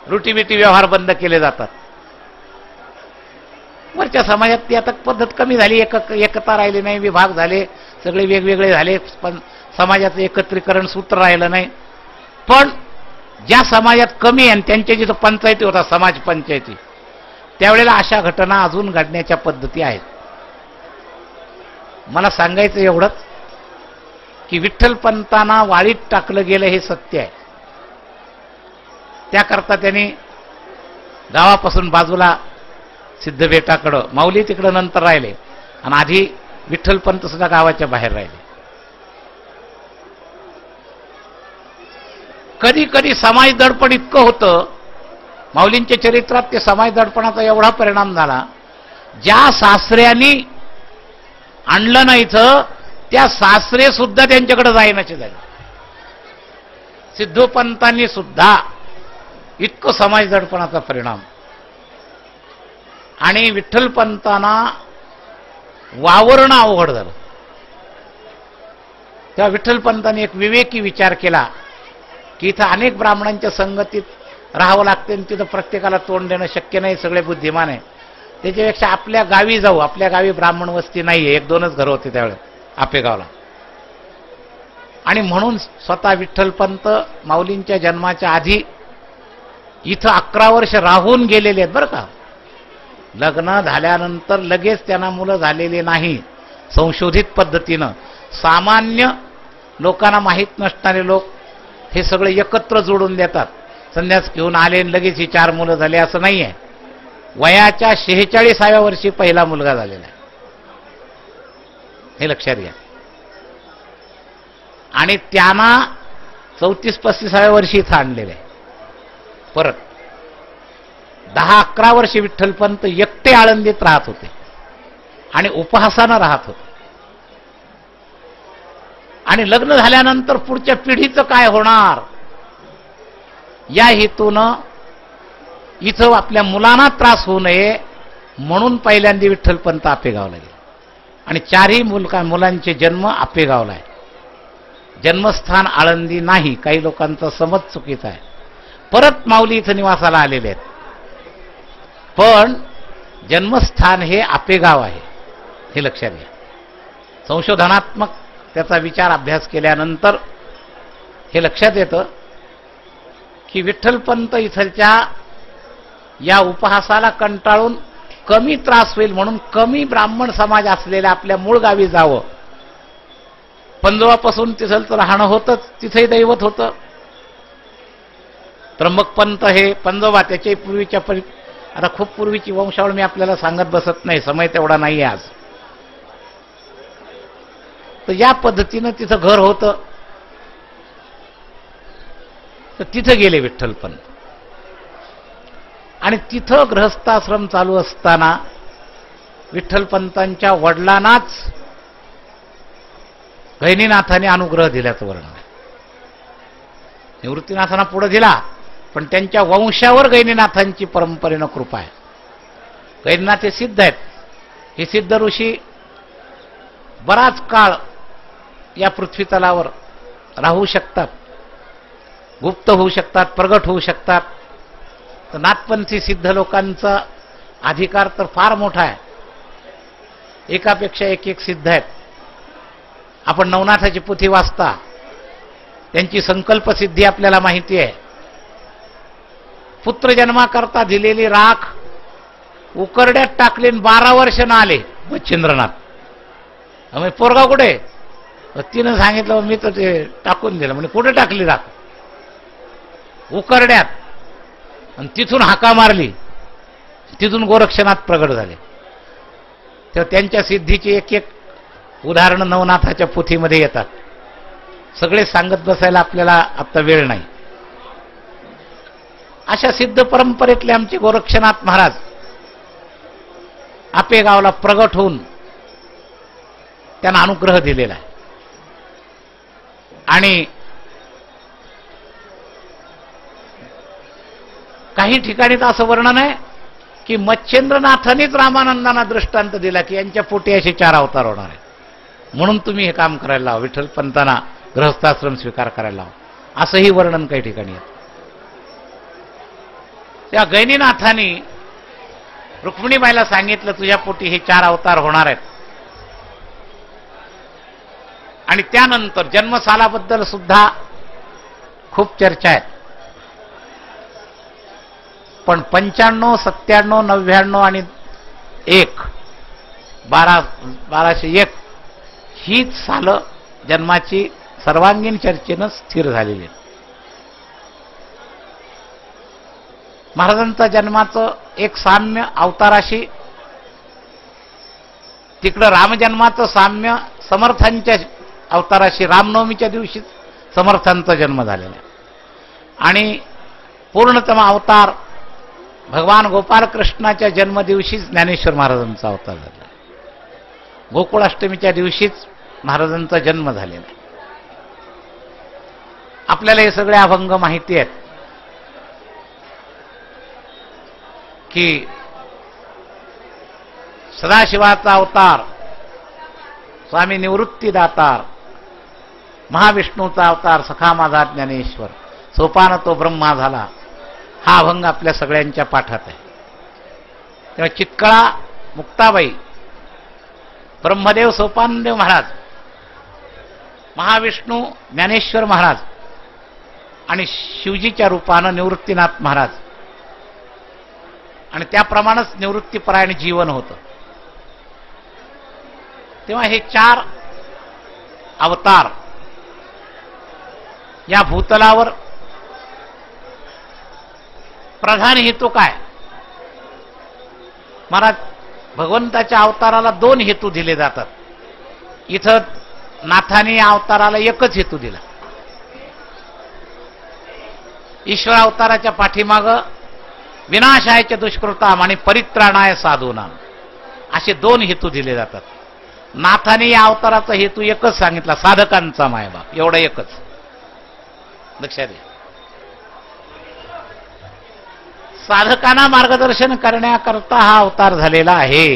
रुटीबिटी व्यवहार बंद केले जातात. वरच्या समाजात ती आता पद्धत कमी झाली, एकता राहिली नाही, विभाग झाले, सगळे वेगवेगळे झाले, पण समाजाचं एकत्रीकरण सूत्र राहिलं नाही. पण ज्या समाजात कमी आहे आणि त्यांच्या जिथं पंचायती होतात, समाज पंचायती, त्यावेळेला अशा घटना अजून घडण्याच्या पद्धती आहेत. मला सांगायचं एवढंच की विठ्ठलपंतांना वाळीत टाकलं गेलं हे सत्य आहे. त्याकरता त्यांनी गावापासून बाजूला सिद्धबेटाकडं, माऊली तिकडं नंतर राहिले आणि आधी विठ्ठलपंत सुद्धा गावाच्या बाहेर राहिले. कधी कधी समाज दडपण इतकं होतं, माऊलींच्या चरित्रात ते समाज दडपणाचा एवढा परिणाम झाला, ज्या सासऱ्यांनी आणलं नाही इथं त्या सासरे सुद्धा त्यांच्याकडे जाईनाचे झाले. सिद्धोपंतांनी सुद्धा इतकं समाज दडपणाचा परिणाम. आणि विठ्ठलपंतांना वावरणं अवघड झालं. तेव्हा विठ्ठलपंतांनी एक विवेकी विचार केला की इथं अनेक ब्राह्मणांच्या संगतीत राहावं लागते आणि तिथं प्रत्येकाला तोंड देणं शक्य नाही, सगळे बुद्धिमान आहे, त्याच्यापेक्षा आपल्या गावी जाऊ. आपल्या गावी ब्राह्मण वस्ती नाहीये, 1-2च घरं होते त्यावेळेस आपेगावला. आणि म्हणून स्वतः विठ्ठलपंत माऊलींच्या जन्माच्या आधी इथं 11 वर्ष राहून गेलेले आहेत बरं का. लग्न झाल्यानंतर लगेच त्यांना मुलं झालेले नाही. संशोधित पद्धतीनं सामान्य लोकांना माहीत नसणारे लोक हे सगळे एकत्र जोडून देतात. संन्यास घेऊन आले लगेच ही 4 मुलं झाले असं नाही आहे. वयाच्या 46व्या वर्षी पहिला मुलगा झालेला आहे, हे लक्षात घ्या. आणि त्यांना 34-35व्या वर्षी इथं आणलेलं आहे. परत 10-11 वर्षी विठ्ठलपंत एकटे आळंदीत राहत होते आणि उपहासानं राहत होते. आणि लग्न झाल्यानंतर पुढच्या पिढीचं काय होणार या हेतूनं इथं आपल्या मुलांना त्रास होऊ नये म्हणून पहिल्यांदा विठ्ठलपंत आपेगावला गेले. आणि 4ही मुलांचे जन्म आपेगावला आहे. जन्मस्थान आळंदी नाही. काही लोकांचा समज चुकीचा आहे. परत माऊली इथं निवासाला आलेले आहेत, पण जन्मस्थान हे आपेगाव आहे, हे लक्षात घ्या. संशोधनात्मक त्याचा विचार अभ्यास केल्यानंतर हे लक्षात येतं की विठ्ठलपंत इथलच्या या उपहासाला कंटाळून कमी त्रास होईल म्हणून कमी ब्राह्मण समाज असलेल्या आपल्या मूळ गावी जावं. पंजोबापासून तिथलचं राहणं होतंच, तिथंही दैवत होतं. त्र्यंबकपंत हे पंजोबा, त्याच्याही पूर्वीच्या आता खूप पूर्वीची वंशावळ मी आपल्याला सांगत बसत नाही, समय तेवढा नाही आज. तर या पद्धतीनं तिथं घर होतं, तर तिथं गेले विठ्ठलपंत. आणि तिथं गृहस्थाश्रम चालू असताना विठ्ठलपंतांच्या वडिलांनाच गहिनीनाथाने अनुग्रह दिल्याचं वर्णन आहे. निवृत्तीनाथांना पुढे दिला, पण त्यांच्या वंशावर गहिनीनाथांची परंपरेनं कृपा आहे. गहिनीनाथ हे सिद्ध आहेत. हे सिद्ध ऋषी बराच काळ या पृथ्वीतलावर राहू शकतात, गुप्त होऊ शकतात, प्रगट होऊ शकतात. तर नाथपंथी सिद्ध लोकांचा अधिकार तर फार मोठा आहे. एकापेक्षा एक सिद्ध आहेत. आपण नवनाथाची पोथी वाचता, त्यांची संकल्पसिद्धी आपल्याला माहिती आहे. पुत्र जन्माकरता दिलेली राख उकरड्यात टाकली 12 वर्ष न आले बच्चेंद्रनाथ. मग पोरगा कुठे? तिनं सांगितलं मी तर ते टाकून दिलं. म्हणजे कुठे टाकली राख? उकरड्यात. आणि तिथून हाका मारली, तिथून गोरक्षनाथ प्रगट झाले. तेव्हा त्यांच्या सिद्धीची एक उदाहरणं नवनाथाच्या पोथीमध्ये येतात. सगळे सांगत बसायला आपल्याला आता वेळ नाही. अशा सिद्ध परंपरेतले आमचे गोरक्षनाथ महाराज आपेगावला प्रगट होऊन त्यांना अनुग्रह दिलेला आहे. आणि काही ठिकाणी तर असं वर्णन आहे की मच्छेंद्रनाथानेच रामानंदांना दृष्टांत दिला की यांच्या पोटी असे 4 अवतार होणार आहेत, म्हणून तुम्ही हे काम करायला लावा, विठ्ठल पंतांना गृहस्थाश्रम स्वीकार करायला लावा, असंही वर्णन काही ठिकाणी आहे. त्या गैनीनाथांनी रुक्मिणीबाईला सांगितलं तुझ्या पोटी हे 4 अवतार होणार आहेत. आणि त्यानंतर जन्मसालाबद्दल सुद्धा खूप चर्चा आहेत. पण 95, 97, 99 आणि 1 1201 हीच सालं जन्माची सर्वांगीण चर्चेनं स्थिर झालेली आहे. महाराजांचा जन्माचं एक साम्य अवताराशी, तिकडं रामजन्माचं साम्य समर्थांच्या अवताराशी, रामनवमीच्या दिवशी समर्थांचा जन्म झालेला आहे. आणि पूर्णतम अवतार भगवान गोपालकृष्णाच्या जन्मदिवशीच ज्ञानेश्वर महाराजांचा अवतार झाला. गोकुळाष्टमीच्या दिवशीच महाराजांचा जन्म झालेला आहे. आपल्याला हे सगळे अभंग माहिती आहेत की सदाशिवाचा अवतार, स्वामी निवृत्तीदातार, महाविष्णूचा अवतार सखा माझा ज्ञानेश्वर, सोपान तो ब्रह्मा झाला, हा अभंग आपल्या सगळ्यांच्या पाठात आहे. तेव्हा चित्कळा मुक्ताबाई, ब्रह्मदेव सोपानदेव महाराज, महाविष्णू ज्ञानेश्वर महाराज आणि शिवजीच्या रूपानं निवृत्तीनाथ महाराज, आणि त्याप्रमाणेच निवृत्तीपरायण जीवन होतं. तेव्हा हे 4 अवतार या भूतलावर प्रधान हेतू काय? महाराज भगवंताच्या अवताराला 2 हेतू दिले जातात. इथं नाथाने या अवताराला एकच हेतू दिला. ईश्वर अवताराच्या पाठीमागं विनाशायच्या दुष्कृताम आणि परित्राणाय साधूनाम असे 2 हेतू दिले जातात. नाथाने या अवताराचा हेतू एकच सांगितला, साधकांचा मायबाप, एवढं एकच लक्षात घ्या. साधकांना मार्गदर्शन करण्याकरता हा अवतार झालेला आहे.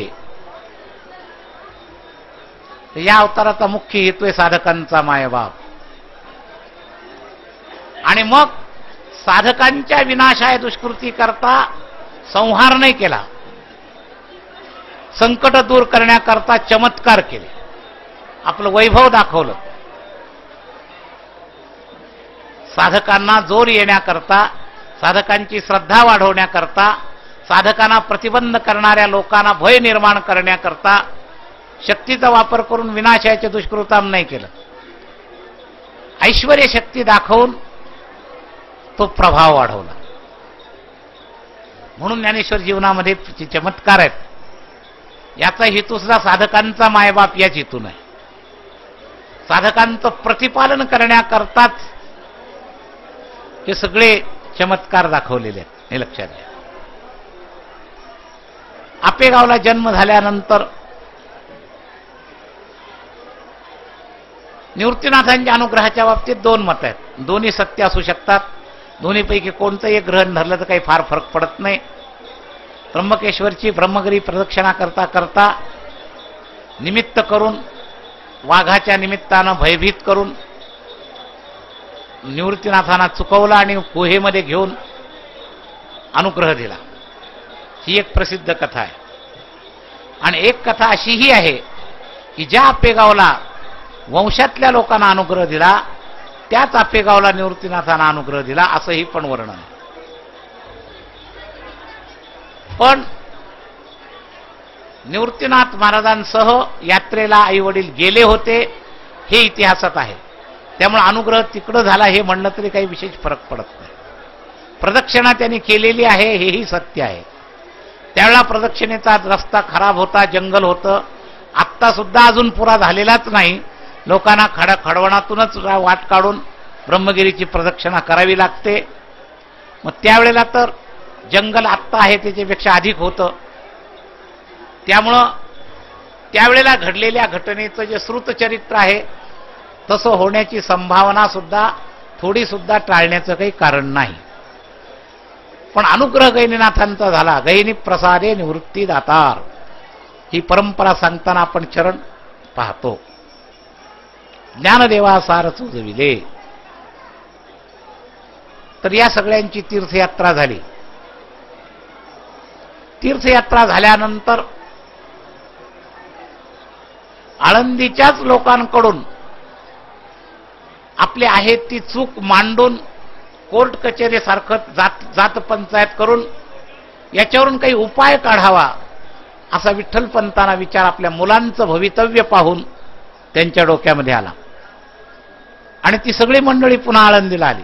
या अवताराचा मुख्य हेतू आहे साधकांचा मायबाप. आणि मग साधकांच्या विनाशाय दुष्कृती करता संहार नाही केला, संकट दूर करण्याकरता चमत्कार केले, आपलं वैभव दाखवलं. साधकांना जोर येण्याकरता, साधकांची श्रद्धा वाढवण्याकरता, साधकांना प्रतिबंध करणाऱ्या लोकांना भय निर्माण करण्याकरता शक्तीचा वापर करून विनाशाचे दुष्कृताम नाही केलं. ऐश्वर्य शक्ती दाखवून तो प्रभाव वाढवला. म्हणून ज्ञानेश्वर जीवनामध्ये चमत्कार आहेत. याचा हेतू सुद्धा साधकांचा मायबाप याच हेतून आहे. साधकांचं प्रतिपालन करण्याकरताच हे सगळे चमत्कार दाखवलेले आहेत, हे लक्षात घ्या. आपेगावला जन्म झाल्यानंतर निवृत्तीनाथांच्या अनुग्रहाच्या बाबतीत 2 मत आहेत. दोन्ही सत्य असू शकतात. दोन्हीपैकी कोणतंही एक ग्रहण धरलं तर काही फार फरक पडत नाही. त्र्यंबकेश्वरची ब्रह्मगिरी प्रदक्षिणा करता करता निमित्त करून, वाघाच्या निमित्तानं भयभीत करून निवृत्तीनाथांना चुकवला आणि गुहेमध्ये घेऊन अनुग्रह दिला. ही एक प्रसिद्ध कथा आहे. आणि एक कथा अशीही आहे की ज्या आपेगावला वंशातल्या लोकांना अनुग्रह दिला, त्याच आपेगावला निवृत्तीनाथांना अनुग्रह दिला, असंही पण वर्णन आहे. पण निवृत्तीनाथ महाराजांसह यात्रेला आई वडील गेले होते हे इतिहासात आहे. त्यामुळे अनुग्रह तिकडं झाला हे म्हणलं तरी काही विशेष फरक पडत नाही. प्रदक्षिणा त्यांनी केलेली आहे हेही सत्य आहे. त्यावेळेला प्रदक्षिणेचा रस्ता खराब होता, जंगल होतं. आत्ता सुद्धा अजून पुरा झालेलाच नाही. लोकांना खडवणातूनच वाट काढून ब्रह्मगिरीची प्रदक्षिणा करावी लागते. मग त्यावेळेला तर जंगल आत्ता आहे त्याच्यापेक्षा अधिक होतं. त्यामुळं त्यावेळेला घडलेल्या घटनेचं जे श्रुतचरित्र आहे तसं होण्याची संभावना सुद्धा थोडी सुद्धा टाळण्याचं काही कारण नाही. पण अनुग्रह गहिनीनाथांचा झाला. गहिनी प्रसादे निवृत्ती दातार, ही परंपरा सांगताना आपण चरण पाहतो. ज्ञानदेवा सार चोजविले. तर या सगळ्यांची तीर्थयात्रा झाली. तीर्थयात्रा झाल्यानंतर आळंदीच्याच लोकांकडून आपली आहे ती चूक मांडून कोर्ट कचेरीसारखं जात पंचायत करून याच्यावरून काही उपाय काढावा असा विठ्ठलपंतांना विचार आपल्या मुलांचं भवितव्य पाहून त्यांच्या डोक्यामध्ये आला. आणि ती सगळी मंडळी पुन्हा आळंदीला आली.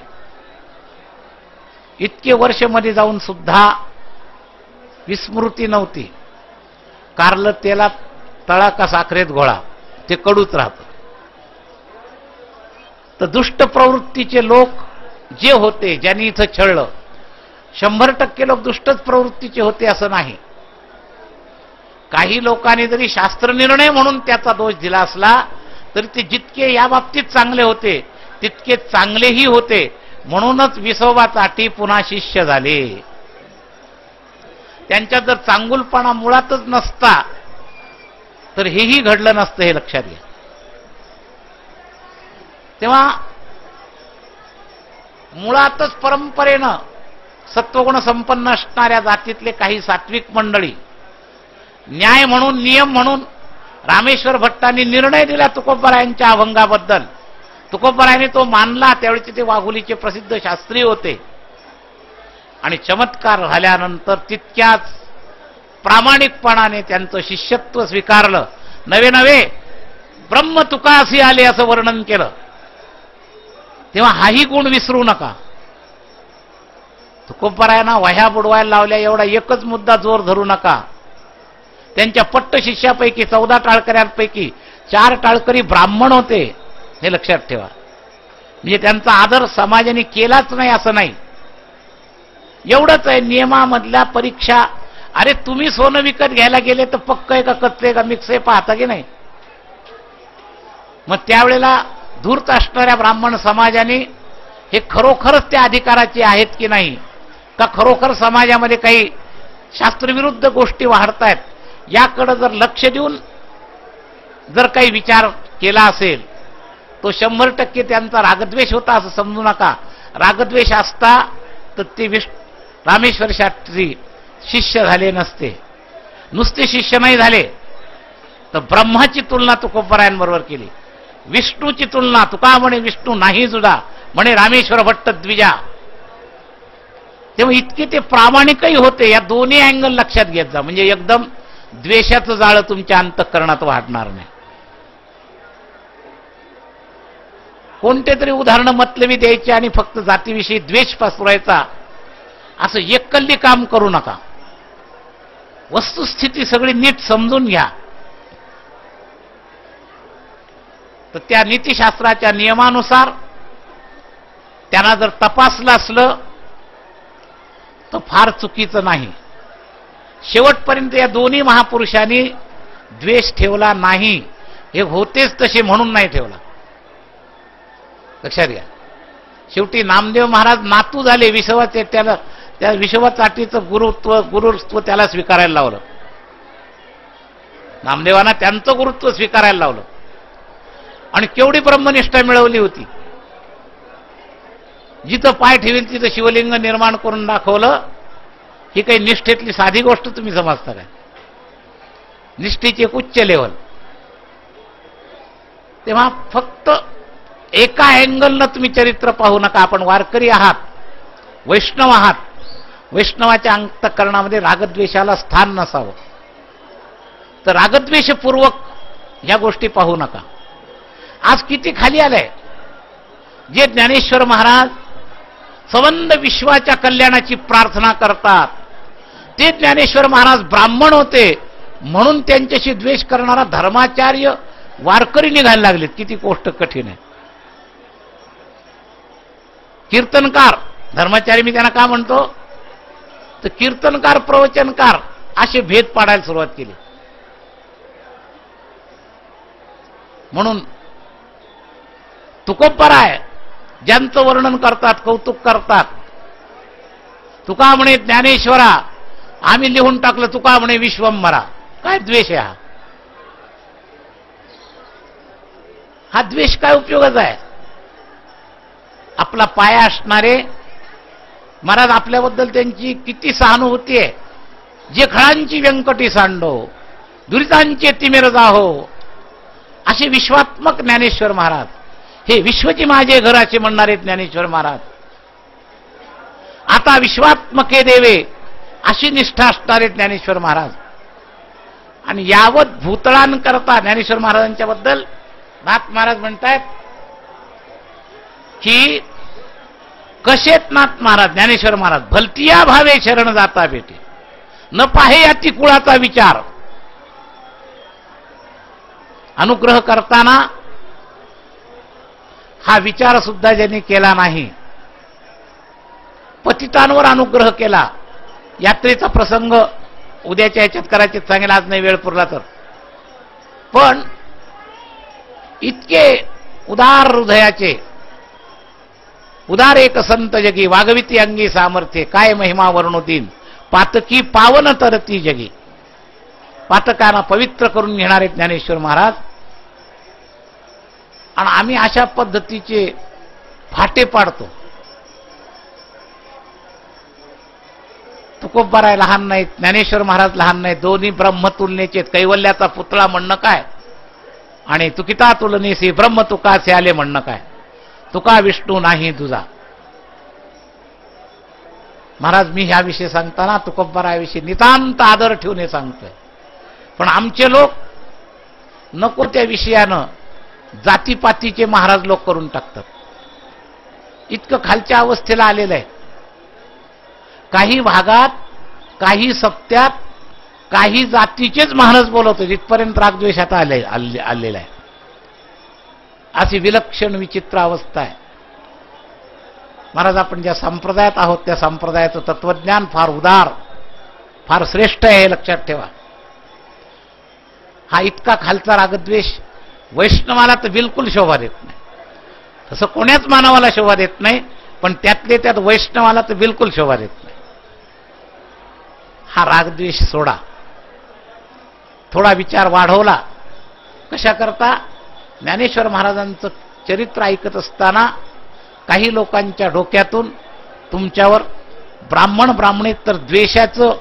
इतके वर्ष मध्ये जाऊन सुद्धा विस्मृती नव्हती. कारलं तेलात तळा का साखरेत घोळा, ते कडूच राहतं. तर दुष्ट प्रवृत्तीचे लोक जे होते, ज्यांनी इथं छळलं, 100% लोक दुष्टच प्रवृत्तीचे होते असं नाही. काही लोकांनी जरी शास्त्र निर्णय म्हणून त्याचा दोष दिला असला तरी ते जितके या बाबतीत चांगले होते तितके चांगलेही होते. म्हणूनच विसोबा चाटी पुन्हा शिष्य झाले. त्यांच्यात जर चांगुलपणा मुळातच नसता तर हेही घडलं नसतं, हे लक्षात घ्या. तेव्हा मुळातच परंपरेनं सत्वगुण संपन्न असणाऱ्या जातीतले काही सात्विक मंडळी न्याय म्हणून, नियम म्हणून रामेश्वर भट्टांनी निर्णय दिला तुकोबरायांच्या अभंगाबद्दल. तुकोबरायांनी तो मानला. त्यावेळेचे ते वाघोलीचे प्रसिद्ध शास्त्री होते. आणि चमत्कार झाल्यानंतर तितक्याच प्रामाणिकपणाने त्यांचं शिष्यत्व स्वीकारलं. नवे नवे ब्रह्म तुकासी आले असं वर्णन केलं. तेव्हा हाही गुण विसरू नका. तुकोबरायांना वह्या बुडवायला लावल्या एवढा एकच मुद्दा जोर धरू नका. त्यांच्या पट्ट शिष्यापैकी 14 टाळकऱ्यांपैकी 4 टाळकरी ब्राह्मण होते, हे लक्षात ठेवा. म्हणजे त्यांचा आदर समाजाने केलाच नाही असं नाही. एवढंच आहे नियमामधल्या परीक्षा. अरे तुम्ही सोनं विकत घ्यायला गेले तर पक्क आहे का कच्चे का मिक्स आहे पाहता की नाही. मग त्यावेळेला धूर्त असणाऱ्या ब्राह्मण समाजाने हे खरोखरच त्या अधिकाराचे आहेत की नाही, का खरोखर समाजामध्ये काही शास्त्रविरुद्ध गोष्टी वाढतायत, याकडे जर लक्ष देऊन जर काही विचार केला असेल तो 100% त्यांचा रागद्वेष होता असं समजू नका. रागद्वेष असता तर ते रामेश्वर शास्त्री शिष्य झाले नसते. नुसते शिष्य नाही झाले तर ब्रह्माची तुलना तुकोबरायांबरोबर केली. विष्णूची तुलना, तुका म्हणे विष्णू नाही जुदा, म्हणे रामेश्वर भट्ट द्विजा. तेव्हा इतके ते प्रामाणिकही होते. या दोन्ही अँगल लक्षात घेत जा, म्हणजे एकदम द्वेषाचं जाळं तुमच्या अंतःकरणात वाढणार नाही. कोणते तरी उदाहरणं मतलबी द्यायचे आणि फक्त जातीविषयी द्वेष पसरवायचा असं एककल्ली काम करू नका. वस्तुस्थिती सगळी नीट समजून घ्या. तर त्या नीतिशास्त्राच्या नियमानुसार त्यांना जर तपासलं असलं तर फार चुकीचं नाही. शेवटपर्यंत या दोन्ही महापुरुषांनी द्वेष ठेवला नाही. हे होतेच तसे म्हणून नाही ठेवला, लक्षात घ्या. शेवटी नामदेव महाराज नातू झाले विसवाचे. त्याला त्या विसवा चाटीचं गुरुत्व त्याला स्वीकारायला लावलं. नामदेवांना त्यांचं गुरुत्व स्वीकारायला लावलं. आणि केवढी ब्रह्मनिष्ठा मिळवली होती. जिथं पाय ठेवील तिथं शिवलिंग निर्माण करून दाखवलं. ही काही निष्ठेतली साधी गोष्ट तुम्ही समजता काय? निष्ठेची एक उच्च लेवल. तेव्हा फक्त एका अँगलनं तुम्ही चरित्र पाहू नका. आपण वारकरी आहात, वैष्णव आहात. वैष्णवाच्या अंतःकरणामध्ये रागद्वेषाला स्थान नसावं. तर रागद्वेषपूर्वक ह्या गोष्टी पाहू नका. आज किती खाली आलंय. जे ज्ञानेश्वर महाराज संबंध विश्वाच्या कल्याणाची प्रार्थना करतात ते ज्ञानेश्वर महाराज ब्राह्मण होते म्हणून त्यांच्याशी द्वेष करणारा धर्माचार्य वारकरी निघायला लागलेत. किती गोष्ट कठीण आहे. कीर्तनकार, धर्माचार्य मी त्यांना का म्हणतो तर कीर्तनकार, प्रवचनकार असे भेद पाडायला सुरुवात केली. म्हणून तुकोबराय ज्यांचं वर्णन करतात, कौतुक करतात, तुका म्हणे ज्ञानेश्वरा, आम्ही लिहून टाकलं तुका म्हणे विश्वंभरा. काय द्वेष आहे हा द्वेष काय उपयोगाचा आहे? आपला पाया असणारे महाराज आपल्याबद्दल त्यांची किती सहानुभूती आहे. जे खळांची व्यंकटी सांडो, दुरितांचे तिमिर जाहो, असे विश्वात्मक ज्ञानेश्वर महाराज. हे विश्वची माझे घराचे म्हणणारे ज्ञानेश्वर महाराज. आता विश्वात्मके देवे अशी निष्ठा असणारे ज्ञानेश्वर महाराज. आणि यावत भूतळांकरता ज्ञानेश्वर महाराजांच्या बद्दल नाथ महाराज म्हणतायत की कशेत नाथ महाराज ज्ञानेश्वर महाराज, भलतिया भावे शरण जाता भेटे, न पाहे याती कुळाचा विचार. अनुग्रह करताना हा विचार सुद्धा ज्यांनी केला नाही. पतितांवर अनुग्रह केला. यात्रेचा प्रसंग उद्याच्या ह्याच्यात करायचे सांगेल, आज नाही वेळ पुरला तर. पण इतके उदार हृदयाचे, उदार एक संत जगी, वागविती अंगी सामर्थ्य, काय महिमा वर्णोतीन, पातकी पावन तरती जगी. पातकांना पवित्र करून घेणारे ज्ञानेश्वर महाराज. आणि आम्ही अशा पद्धतीचे फाटे पाडतो. तुकोबाराय लहान नाहीत, ज्ञानेश्वर महाराज लहान नाहीत, दोन्ही ब्रह्मतुलनेचे. कैवल्याचा पुतळा म्हणणं काय आणि तुकिता तुलनेसी ब्रह्म तुकाचे आले म्हणणं काय. तुका विष्णू नाही तुझा. महाराज मी ह्याविषयी सांगताना तुकोबारायाविषयी नितांत आदर ठेवून हे सांगतोय. पण आमचे लोक नको त्या विषयानं जातीपातीचे महाराज लोक करून टाकतात. इतकं खालच्या अवस्थेला आलेलं आहे. काही भागात, काही सप्त्यात, काही जातीचेच महाराज बोलवतो. इथपर्यंत रागद्वेष आता आलेला आहे. अशी विलक्षण विचित्र अवस्था आहे. महाराज आपण ज्या संप्रदायात आहोत त्या संप्रदायाचं तत्वज्ञान फार उदार, फार श्रेष्ठ आहे हे लक्षात ठेवा. हा इतका खालचा रागद्वेष वैष्णवाला तर बिलकुल शोभा देत नाही. तसं कोण्याच मानवाला शोभा देत नाही, पण त्यातले त्यात वैष्णवाला तर बिलकुल शोभा देत नाही. हा रागद्वेष सोडा. थोडा विचार वाढवला. कशा करता? ज्ञानेश्वर महाराजांचं चरित्र ऐकत असताना काही लोकांच्या डोक्यातून तुमच्यावर ब्राह्मण ब्राह्मणी तर द्वेषाचं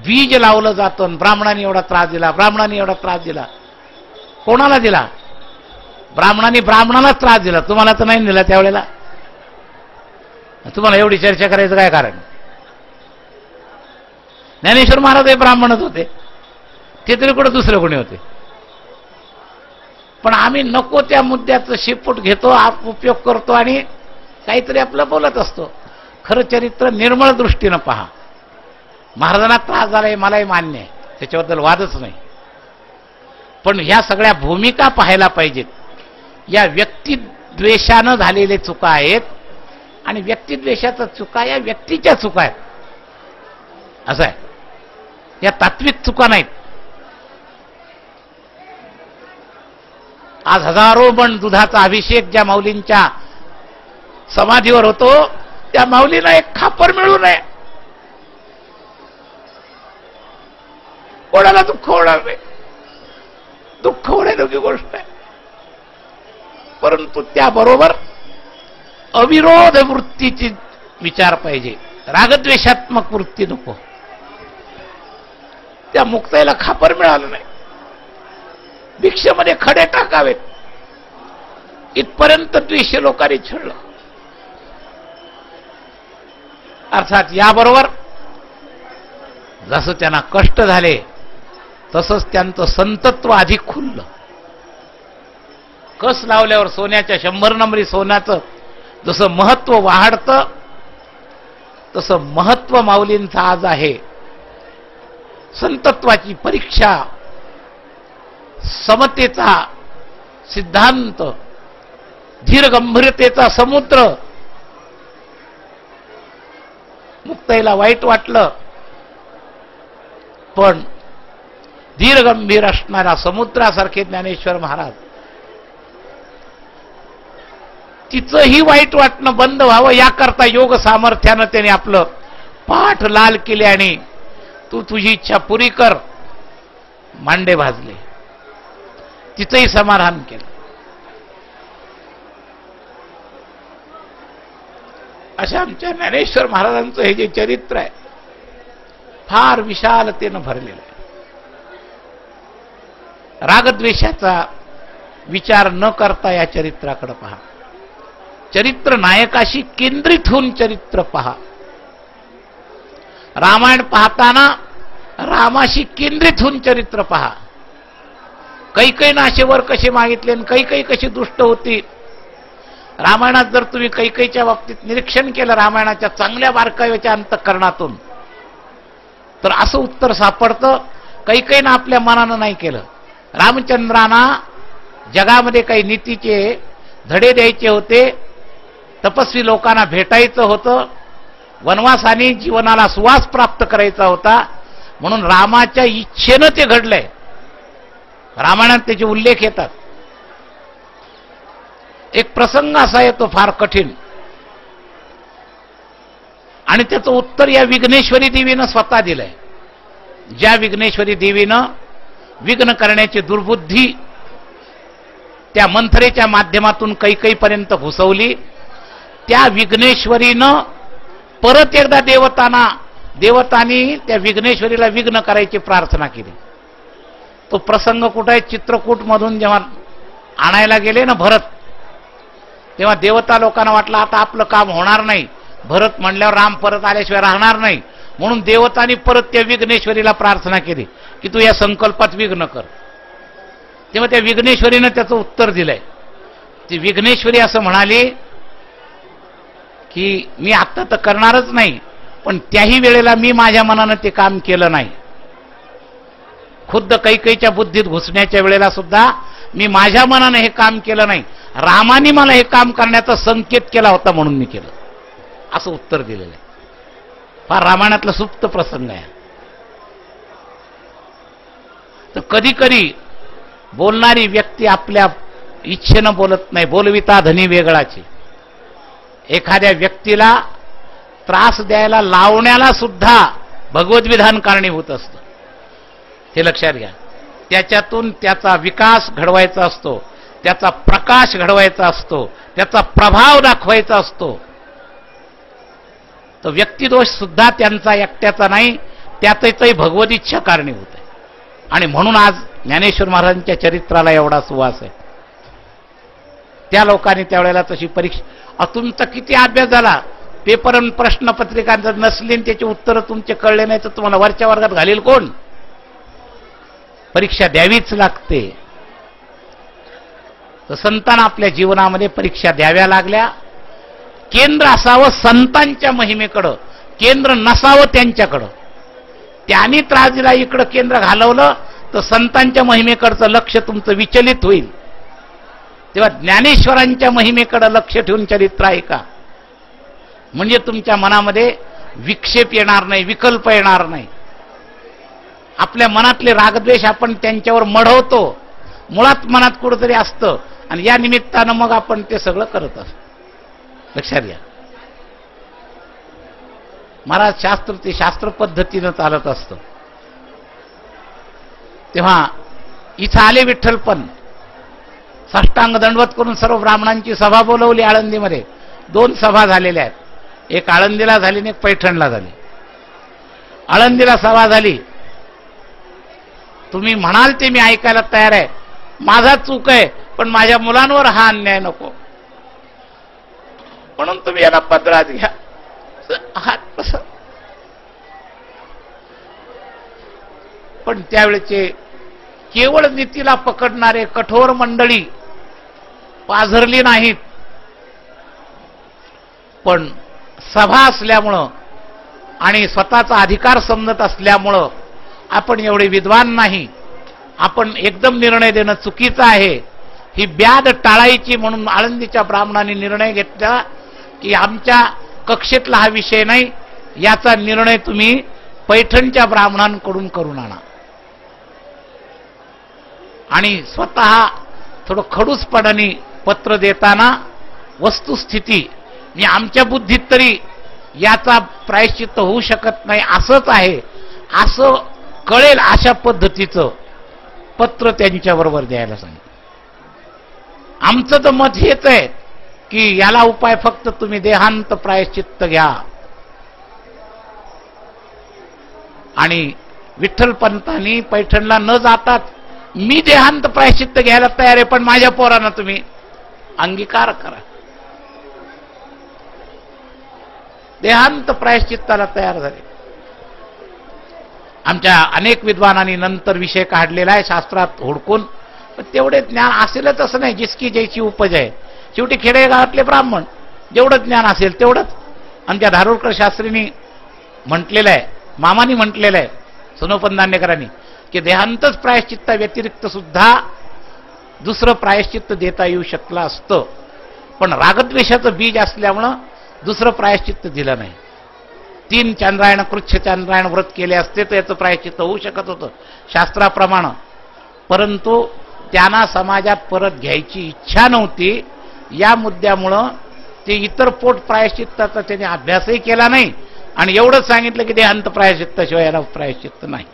बीज लावलं जातं. ब्राह्मणांनी एवढा त्रास दिला, ब्राह्मणांनी एवढा त्रास दिला. कोणाला दिला? ब्राह्मणांनी ब्राह्मणालाच त्रास दिला. तुम्हाला तर नाही दिला त्यावेळेला. तुम्हाला एवढी चर्चा करायचं काय कारण? ज्ञानेश्वर महाराज हे ब्राह्मणच होते, ते तरी कुठं दुसरे कोणी होते. पण आम्ही नको त्या मुद्द्याचं शेपूट घेतो, उपयोग करतो आणि काहीतरी आपलं बोलत असतो. खरं चरित्र निर्मळ दृष्टीनं पहा. महाराजांना त्रास झाला हे मलाही मान्य आहे, त्याच्याबद्दल वादच नाही. पण ह्या सगळ्या भूमिका पाहायला पाहिजेत. या व्यक्तिद्वेषानं झालेले चुका आहेत आणि व्यक्तिद्वेषाच्या चुका या व्यक्तीच्या चुका आहेत. असं आहे. या तात्विक चुका नाहीत. आज हजारो मण दुधाचा अभिषेक ज्या माऊलींच्या समाधीवर होतो, त्या माऊलीला एक खापर मिळू नये. कोणाला दुःख होणार नाही. दुःख होण्याजोगी गोष्ट आहे. परंतु त्याबरोबर अविरोध वृत्तीची विचार पाहिजे. रागद्वेषात्मक वृत्ती नको. त्या मुक्ताईला खापर मिळालं नाही. भिक्षेमध्ये खडे टाकावेत इथपर्यंत द्वेष लोकांनी छळलं. अर्थात याबरोबर जसं त्यांना कष्ट झाले तसंच त्यांचं संतत्व अधिक खुललं. कस लावल्यावर सोन्याच्या 100 नंबरी सोन्याचं जसं महत्व वाढतं तसं महत्व माऊलींचं आज आहे. संतत्वाची परीक्षा, समतेचा सिद्धांत, धीरगंभीरतेचा समुद्र. मुक्ताईला वाईट वाटलं, पण धीरगंभीर असणाऱ्या समुद्रासारखे ज्ञानेश्वर महाराज, तिचंही वाईट वाटणं बंद व्हावं याकरता योग सामर्थ्यानं त्याने आपलं पाठ लाल केले आणि तू तुझी इच्छा पुरी कर. मांडे भाजले, तिचंही समाधान केलं. अशा आमच्या ज्ञानेश्वर महाराजांचं हे जे चरित्र आहे फार विशालतेनं भरलेलं आहे. रागद्वेषाचा विचार न करता या चरित्राकडे पहा. चरित्र नायकाशी केंद्रित होऊन चरित्र पहा. रामायण पाहताना रामाशी केंद्रित होऊन चरित्र पहा. कैकेयीनं असे वर कसे मागितले आणि कैकेयी कशी दुष्ट होती. रामायणात जर तुम्ही कैकेयीच्या बाबतीत निरीक्षण केलं रामायणाच्या चांगल्या बारकाव्याच्या अंतःकरणातून तर असं उत्तर सापडतं, कैकेयीनं आपल्या मनानं नाही केलं. रामचंद्रांना जगामध्ये काही नीतीचे धडे द्यायचे होते, तपस्वी लोकांना भेटायचं होतं, वनवासाने जीवनाला सुवास प्राप्त करायचा होता, म्हणून रामाच्या इच्छेनं ते घडलंय. रामायणात त्याचे उल्लेख येतात. एक प्रसंग असा येतो फार कठीण आणि त्याचं उत्तर या विघ्नेश्वरी देवीनं स्वतः दिलंय. ज्या विघ्नेश्वरी देवीनं विघ्न करण्याची दुर्बुद्धी त्या मंथरेच्या माध्यमातून कैकेयीपर्यंत घुसवली, त्या विघ्नेश्वरीनं परत एकदा देवतांनी त्या विघ्नेश्वरीला विघ्न करायची प्रार्थना केली. तो प्रसंग कुठे आहे? चित्रकूट मधून जेव्हा आणायला गेले ना भरत, तेव्हा देवता लोकांना वाटलं आता आपलं काम होणार नाही. भरत म्हणल्यावर राम परत आल्याशिवाय राहणार नाही, म्हणून देवतांनी परत त्या विघ्नेश्वरीला प्रार्थना केली की तू या संकल्पात विघ्न कर. तेव्हा त्या विघ्नेश्वरीनं त्याचं उत्तर दिलंय. ती विघ्नेश्वरी असं म्हणाली की मी आत्ता तर करणारच नाही, पण त्याही वेळेला मी माझ्या मनानं ते काम केलं नाही. खुद्द कैकेयीच्या बुद्धीत घुसण्याच्या वेळेला सुद्धा मी माझ्या मनानं हे काम केलं नाही, रामाने मला हे काम करण्याचा संकेत केला होता म्हणून मी केलं, असं उत्तर दिलेलं आहे. फार रामायणातला सुप्त प्रसंग आहे. तर कधी कधी बोलणारी व्यक्ती आपल्या इच्छेनं बोलत नाही, बोलविता धनी वेगळाची. एखाद्या व्यक्तीला त्रास द्यायला लावण्याला सुद्धा भगवद्विधान कारणीभूत असतं, हे लक्षात घ्या. त्याच्यातून त्याचा विकास घडवायचा असतो, त्याचा प्रकाश घडवायचा असतो, त्याचा प्रभाव दाखवायचा असतो. तर व्यक्तिदोष सुद्धा त्यांचा एकट्याचा नाही, त्यातही भगवत इच्छा कारणीभूत आहे. आणि म्हणून आज ज्ञानेश्वर महाराजांच्या चरित्राला एवढा सुवास आहे. त्या लोकांनी त्यावेळेला तशी परीक्षा, तुमचा किती अभ्यास झाला, पेपर आणि प्रश्नपत्रिका जर नसली त्याची उत्तरं तुमचे कळले नाही तर तुम्हाला वरच्या वर्गात घालील कोण? परीक्षा द्यावीच लागते. तर संतांना आपल्या जीवनामध्ये परीक्षा द्याव्या लागल्या. केंद्र असावं संतांच्या महिमेकडं, केंद्र नसावं त्यांच्याकडं. त्यांनी त्रास दिला, इकडं केंद्र घालवलं तर संतांच्या महिमेकडचं लक्ष तुमचं विचलित होईल. तेव्हा ज्ञानेश्वरांच्या महिमेकडं लक्ष ठेवून चरित्र ऐका, म्हणजे तुमच्या मनामध्ये विक्षेप येणार नाही, विकल्प येणार नाही. आपल्या मनातले रागद्वेष आपण त्यांच्यावर मढवतो, मुळात मनात कुठेतरी असतं आणि या निमित्तानं मग आपण ते सगळं करत असतो. लक्षात घ्या. महाराज शास्त्र ते शास्त्र पद्धतीनं चालत असतं. तेव्हा इथं आले विठ्ठलपण, साष्टांग दंडवत करून सर्व ब्राह्मणांची सभा बोलवली आळंदीमध्ये. 2 सभा झालेल्या आहेत, एक आळंदीला झाली आणि एक पैठणला झाली. आळंदीला सभा झाली, तुम्ही म्हणाल ते मी ऐकायला तयार आहे, माझा चूक आहे, पण माझ्या मुलांवर हा अन्याय नको, म्हणून तुम्ही याला पदरात घ्या. पण त्यावेळेचे केवळ नीतीला पकडणारे कठोर मंडळी पाझरली नाहीत, पण सभा असल्यामुळं आणि स्वतःचा अधिकार समजत असल्यामुळं आपण एवढे विद्वान नाही, आपण एकदम निर्णय देणं चुकीचं आहे, ही ब्याद टाळायची. म्हणून आळंदीच्या ब्राह्मणांनी निर्णय घेतला की आमच्या कक्षेतला हा विषय नाही, याचा निर्णय तुम्ही पैठणच्या ब्राह्मणांकडून करून आणा. आणि स्वतः थोडं खडूसपणाने पत्र देताना वस्तुस्थिती, मी आमच्या बुद्धीत तरी याचा प्रायश्चित्त होऊ शकत नाही, असंच आहे असं कळेल अशा पद्धतीचं पत्र त्यांच्याबरोबर द्यायला सांगितलं. आमचं तर मत हेच आहे की याला उपाय फक्त तुम्ही देहांत प्रायश्चित्त घ्या. आणि विठ्ठलपंतांनी पैठणला न जातात मी देहांत प्रायश्चित्त घ्यायला तयार आहे, पण माझ्या पोरांना तुम्ही अंगीकार करा. देहांत प्रायश्चित्ताला तयार झाले. आमच्या अनेक विद्वानांनी नंतर विषय काढलेला आहे शास्त्रात हुडकून, पण तेवढे ज्ञान असेलच असं नाही. जिसकी ज्याची उपज आहे. शेवटी खेडेगावातले ब्राह्मण जेवढं ज्ञान असेल तेवढंच. आमच्या धारुरकर शास्त्रींनी म्हटलेलं आहे, मामानी म्हटलेलं आहे, सोनोपंत दांडेकरांनी, की देहांतच प्रायश्चित्ता व्यतिरिक्त सुद्धा दुसरं प्रायश्चित्त देता येऊ शकलं असतं, पण रागद्वेषाचं बीज असल्यामुळं दुसरं प्रायश्चित्त दिलं नाही. 3 चांद्रायण कृच्छ चांद्रायण व्रत केले असते तर याचं प्रायश्चित्त होऊ शकत होतं शास्त्राप्रमाणे, परंतु त्यांना समाजात परत घ्यायची इच्छा नव्हती. या मुद्द्यामुळं ते इतर पोट प्रायश्चित्ताचा त्याने अभ्यासही केला नाही आणि एवढंच सांगितलं की देहांत प्रायश्चित्ताशिवाय याला प्रायश्चित्त नाही.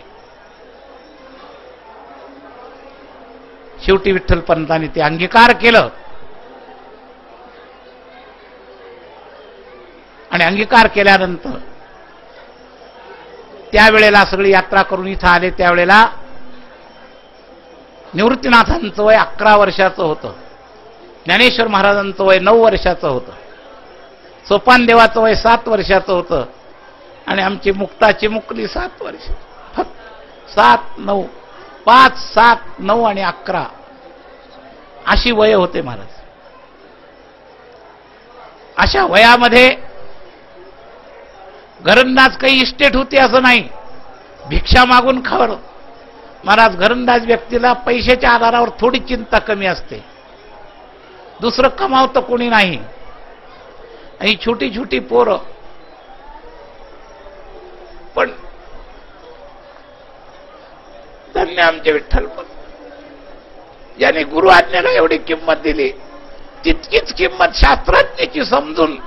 शेवटी विठ्ठलपंतांनी ते अंगीकार केलं आणि अंगीकार केल्यानंतर त्यावेळेला सगळी यात्रा करून इथं आले. त्यावेळेला निवृत्तीनाथांचं वय 11 वर्षाचं होतं, ज्ञानेश्वर महाराजांचं वय 9 वर्षाचं होतं, सोपानदेवाचं वय 7 वर्षाचं होतं आणि आमची मुक्ताची मुकली 7 वर्ष. फक्त 7, 9, 5, 7, 9 आणि 11 अशी वय होते महाराज. अशा वयामध्ये घरंदाज काही इस्टेट होती असं नाही, भिक्षा मागून खावं. महाराज घरंदाज व्यक्तीला पैशाच्या आधारावर थोडी चिंता कमी असते, दुसरं कमावतं कोणी नाही. आणि छोटी छोटी पोरं, पण धन्य आमचे विठ्ठलपंत ज्यांनी गुरु आज्ञेला एवढी किंमत दिली, तितकीच किंमत शास्त्रज्ञाची समजून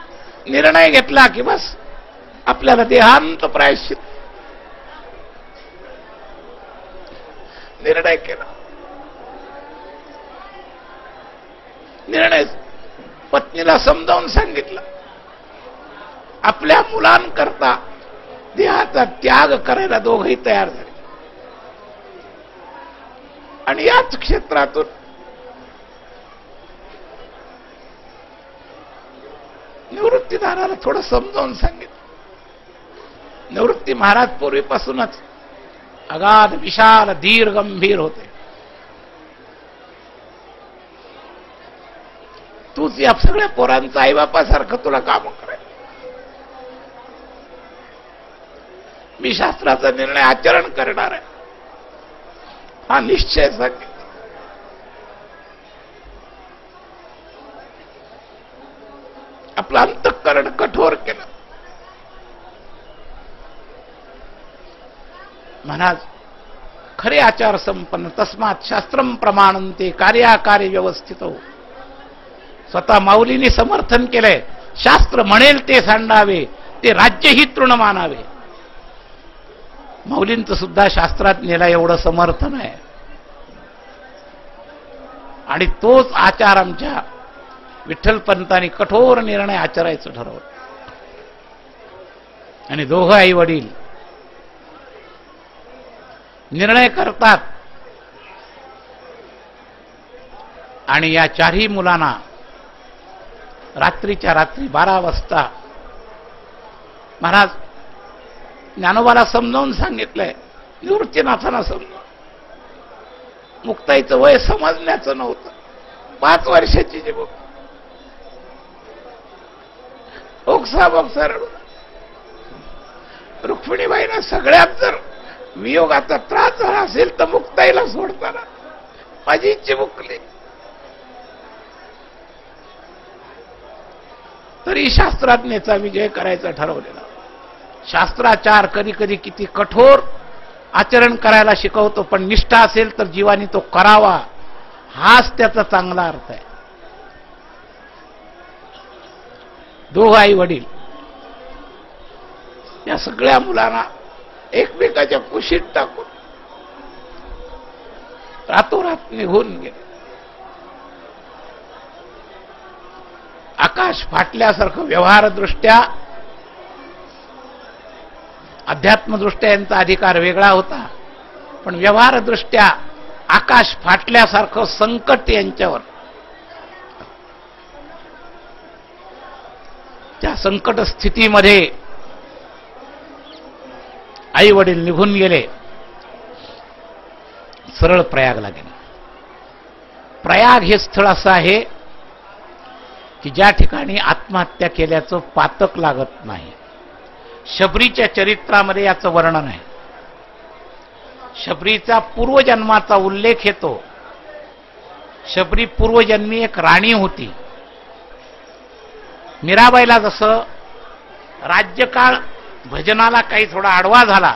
निर्णय घेतला की बस आपल्याला देहांत प्रायश्चित्त निर्णय केला. निर्णय पत्नीला समजावून सांगितलं, आपल्या मुलांकरता देहाचा त्याग करायला दोघंही तयार झाले. आणि याच क्षेत्रातून निवृत्तीदाराला थोडं समजावून सांगितलं. निवृत्ती महाराज पूर्वीपासूनच अगाध विशाल धीर गंभीर होते. तूच या सगळ्या पोरांचा आईबापासारखं तुला काम करायचं. मी शास्त्राचा निर्णय आचरण करणार आहे हा निश्चय सांगितला. आपलं अंतःकरण कठोर केलं. महाराज खरे आचार संपन्न, तस्मात शास्त्रम प्रमाणंते कार्याकार्य व्यवस्थित हो. स्वतः माऊलींनी समर्थन केलंय, शास्त्र म्हणेल ते सांडावे, ते राज्यही तृण मानावे. माऊलींचं सुद्धा शास्त्रात नेला एवढं समर्थन आहे. आणि तोच आचार आमच्या विठ्ठलपंतांनी कठोर निर्णय आचरायचं ठरवलं. आणि दोघं आई वडील निर्णय करतात आणि या 4ही मुलांना रात्रीच्या रात्री 12 वाजता महाराज ज्ञानोबाला समजावून सांगितलंय, निवृत्तीनाथांना समजावून. मुक्ताईचं वय समजण्याचं नव्हतं, 5 वर्षाची जी मुक्ता ओक्सा रडू. रुक्मिणीबाईंना सगळ्यात जर वियोगाचा त्रास झाला असेल तर मुक्ताईला सोडताना माझी इच्छा मुकली. तरी शास्त्राज्ञेचा विजय करायचा ठरवलेला. शास्त्राचार कधी कधी किती कठोर आचरण करायला शिकवतो, पण निष्ठा असेल तर जीवानी तो करावा, हाच त्याचा चांगला अर्थ आहे. दोघं आई वडील या सगळ्या मुलांना एकमेकाच्या कुशीत टाकून रातोरात निघून गेले. आकाश फाटल्यासारखं व्यवहारदृष्ट्या, अध्यात्मदृष्ट्या यांचा अधिकार वेगळा होता, पण व्यवहारदृष्ट्या आकाश फाटल्यासारखं संकट यांच्यावर. त्या संकट स्थितीमध्ये आई वडील निघून गेले, सरळ प्रयागला गेले. प्रयाग हे स्थळ असं आहे की ज्या ठिकाणी आत्महत्या केल्याचं पातक लागत नाही. शबरीच्या चरित्रामध्ये याचं वर्णन आहे. शबरीचा पूर्वजन्माचा उल्लेख येतो. शबरी पूर्वजन्मी एक राणी होती. मीराबाईला जसं राज्यकाळ भजनाला काही थोडा आडवा झाला,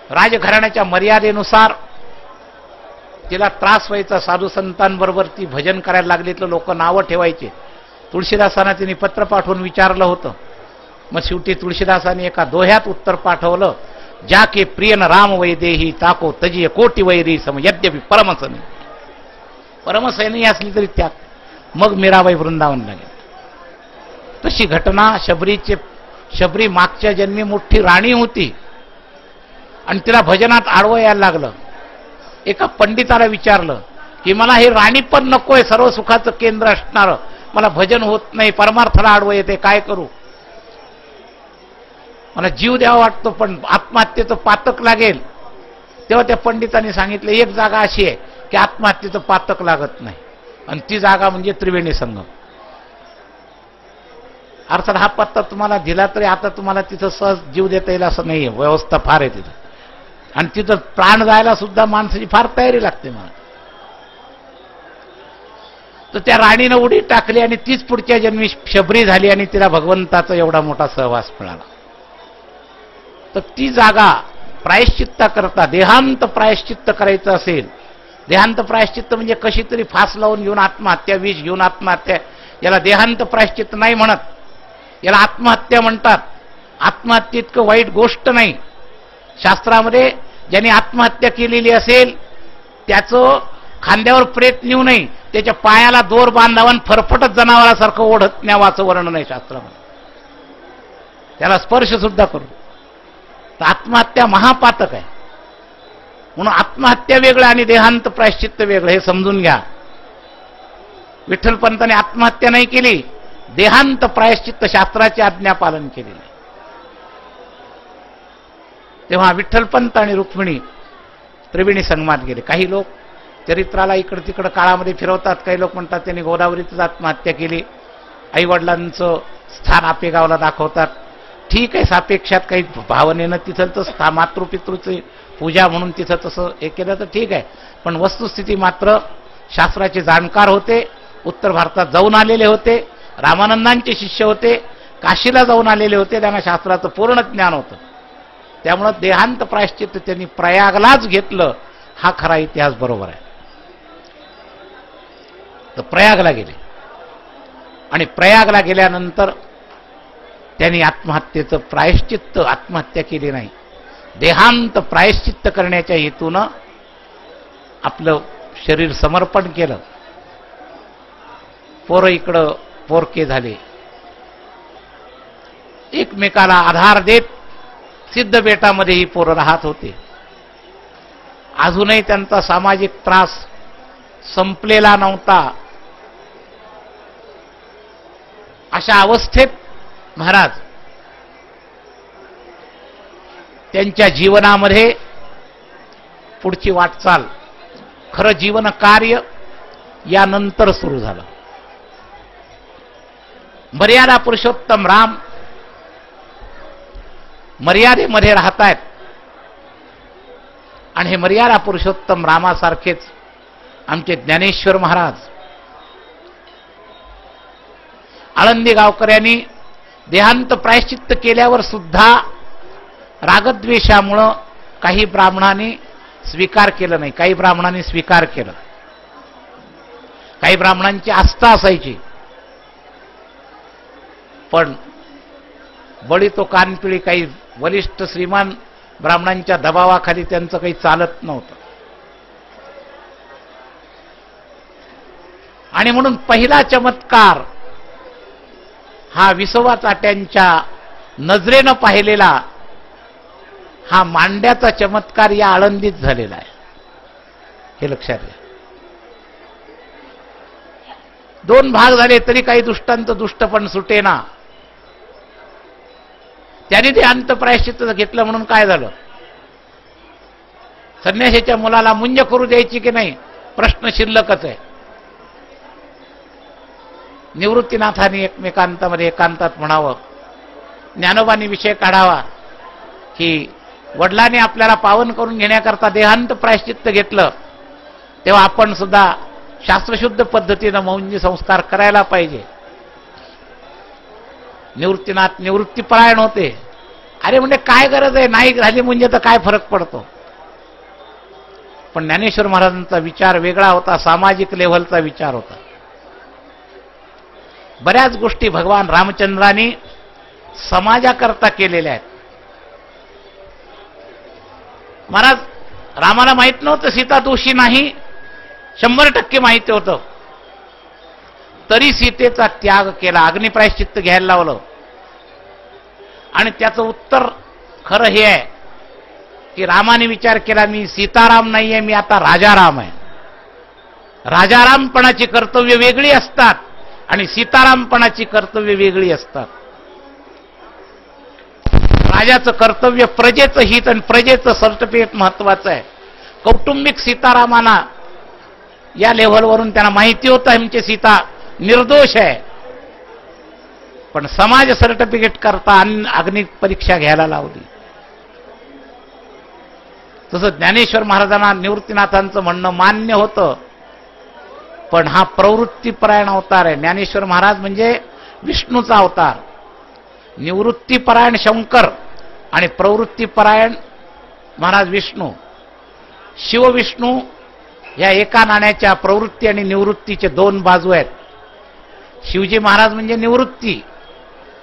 राजघराण्याच्या मर्यादेनुसार तिला त्रास व्हायचा, साधू संतांबरोबर ती भजन करायला लागली तर लोक नावं ठेवायचे. तुळशीदासांना तिने पत्र पाठवून विचारलं होतं. मग शेवटी तुळशीदासांनी एका दोह्यात उत्तर पाठवलं, जाके प्रियन राम वैदेही ताको तजी कोटी वैरी सम यद्यपि परमसनी. परमसैनी असली तरी त्यात. मग मीराबाई वृंदावनला गेली. तशी घटना शबरी मागच्या जन्मी मोठी राणी होती आणि तिला भजनात आडवं यायला लागलं. एका पंडिताला विचारलं की मला हे राणी पण नकोय, सर्व सुखाचं केंद्र असणारं, मला भजन होत नाही, परमार्थाला आडवं येते, काय करू? मला जीव द्यावा वाटतो पण आत्महत्येचं पातक लागेल. तेव्हा त्या पंडितांनी सांगितलं एक जागा अशी आहे की आत्महत्येचं पातक लागत नाही, आणि ती जागा म्हणजे त्रिवेणी संगम. अर्थात हा पत्ता तुम्हाला दिला तरी आता तुम्हाला तिथं सहज जीव देता येईल असं नाहीये, व्यवस्था फार आहे तिथं, आणि तिथं प्राण जायला सुद्धा माणसाची फार तयारी लागते मला. तर त्या राणीनं उडी टाकली आणि तीच पुढच्या जन्मी शबरी झाली आणि तिला भगवंताचा एवढा मोठा सहवास मिळाला. तर ती जागा प्रायश्चित्ता करता, देहांत प्रायश्चित्त करायचं असेल, देहांत प्रायश्चित्त म्हणजे कशी तरी फास लावून घेऊन आत्महत्या, विष घेऊन आत्महत्या, याला देहांत प्रायश्चित्त नाही म्हणत, याला आत्महत्या म्हणतात. आत्महत्या इतकं वाईट गोष्ट नाही. शास्त्रामध्ये ज्यांनी आत्महत्या केलेली असेल त्याचं खांद्यावर प्रेत नेऊ नये, त्याच्या पायाला दोर बांधावून फरफटत जनावरासारखं ओढत न्यावाचं वर्णन आहे शास्त्रामध्ये. त्याला स्पर्श सुद्धा करू. तर आत्महत्या महापातक आहे. म्हणून आत्महत्या वेगळं आणि देहांत प्रायश्चित्त वेगळं, हे समजून घ्या. विठ्ठलपंतांनी आत्महत्या नाही केली, देहांत प्रायश्चित्त शास्त्राचे आज्ञा पालन केलेले. तेव्हा विठ्ठलपंत आणि रुक्मिणी त्रिवेणी संगमात गेले. काही लोक चरित्राला इकडं तिकडं काळामध्ये फिरवतात. काही लोक म्हणतात त्यांनी गोदावरीतच आत्महत्या केली. आईवडिलांचं स्थान आपेगावला दाखवतात. ठीक आहे, सापेक्षात काही भावनेनं तिथं तर मातृपितृची पूजा म्हणून तिथं तसं हे केलं तर ठीक आहे, पण वस्तुस्थिती मात्र शास्त्राचे जाणकार होते, उत्तर भारतात जाऊन आलेले होते, रामानंदांचे शिष्य होते, काशीला जाऊन आलेले होते, त्यांना शास्त्राचं पूर्ण ज्ञान होतं. त्यामुळं देहांत प्रायश्चित्त त्यांनी प्रयागलाच घेतलं. हा खरा इतिहास बरोबर आहे. तर प्रयागला गेले आणि प्रयागला गेल्यानंतर त्यांनी आत्महत्येचं प्रायश्चित्त, आत्महत्या केली नाही, देहांत प्रायश्चित्त करण्याच्या हेतूनं आपलं शरीर समर्पण केलं. पोरं इकडं पोरके झाले, एकमेकाला आधार देत सिद्धबेटामध्ये ही पोरं राहत होते. अजूनही त्यांचा सामाजिक त्रास संपलेला नव्हता. अशा अवस्थेत महाराज त्यांच्या जीवनामध्ये पुढची वाटचाल, खरं जीवन कार्य यानंतर सुरू झालं. मर्यादा पुरुषोत्तम राम मर्यादेमध्ये राहतायत आणि हे मर्यादा पुरुषोत्तम रामासारखेच आमचे ज्ञानेश्वर महाराज, आळंदी गावकऱ्यांनी देहांत प्रायश्चित्त केल्यावर सुद्धा रागद्वेषामुळं काही ब्राह्मणांनी स्वीकार केलं नाही, काही ब्राह्मणांनी स्वीकार केलं. काही ब्राह्मणांची आस्था असायची, पण बळी तो कानपिळी, काही वरिष्ठ श्रीमान ब्राह्मणांच्या दबावाखाली त्यांचं काही चालत नव्हतं. आणि म्हणून पहिला चमत्कार हा विसोबा चाट्यांच्या नजरेनं पाहिलेला हा मांड्याचा चमत्कार या आळंदीत झालेला आहे, हे लक्षात घ्या. 2 भाग झाले तरी काही दुष्टांत दुष्टपण सुटेना. त्याने ते अंत प्रायश्चित्त घेतलं म्हणून काय झालं? संन्यासीच्या मुलाला मुंज करू द्यायची की नाही प्रश्न शिल्लकच आहे. निवृत्तीनाथांनी एकमेकांतामध्ये एकांतात म्हणावं, ज्ञानोबांनी विषय काढावा की वडिलांनी आपल्याला पावन करून घेण्याकरता देहांत प्रायश्चित्त घेतलं, तेव्हा आपण सुद्धा शास्त्रशुद्ध पद्धतीनं मौंजी संस्कार करायला पाहिजे. निवृत्तीनाथ निवृत्तीपरायण होते. अरे म्हणजे काय गरज आहे, नाही झाली म्हणजे तर काय फरक पडतो. पण ज्ञानेश्वर महाराजांचा विचार वेगळा होता, सामाजिक लेव्हलचा विचार होता. बऱ्याच गोष्टी भगवान रामचंद्रांनी समाजाकरता केलेल्या आहेत. महाराज रामाला माहित नव्हतं सीता दोषी नाही, 100% माहिती होतं, तरी सीतेचा त्याग केला, अग्निप्रायश्चित्त घ्यायला लावलं. आणि त्याचं उत्तर खरं हे आहे की रामाने विचार केला, मी सीताराम नाहीये, मी आता राजाराम आहे. राजारामपणाची कर्तव्य वेगळी असतात आणि सीतारामपणाची कर्तव्य वेगळी असतात. राजाचं कर्तव्य प्रजेचं हित आणि प्रजेचं सर्टिफिकेट महत्वाचं आहे. कौटुंबिक सीतारामांना या लेव्हलवरून त्यांना माहिती होतं आमची सीता निर्दोष आहे, पण समाज सर्टिफिकेट करता अग्नि परीक्षा घ्यायला लावली. तसं ज्ञानेश्वर महाराजांना निवृत्तीनाथांचं म्हणणं मान्य होतं, पण हा प्रवृत्तीपरायण अवतार आहे. ज्ञानेश्वर महाराज म्हणजे विष्णूचा अवतार. निवृत्तीपरायण शंकर आणि प्रवृत्तीपरायण महाराज विष्णू. शिवविष्णू या एका नाण्याच्या प्रवृत्ती आणि निवृत्तीचे 2 बाजू आहेत. शिवजी महाराज म्हणजे निवृत्ती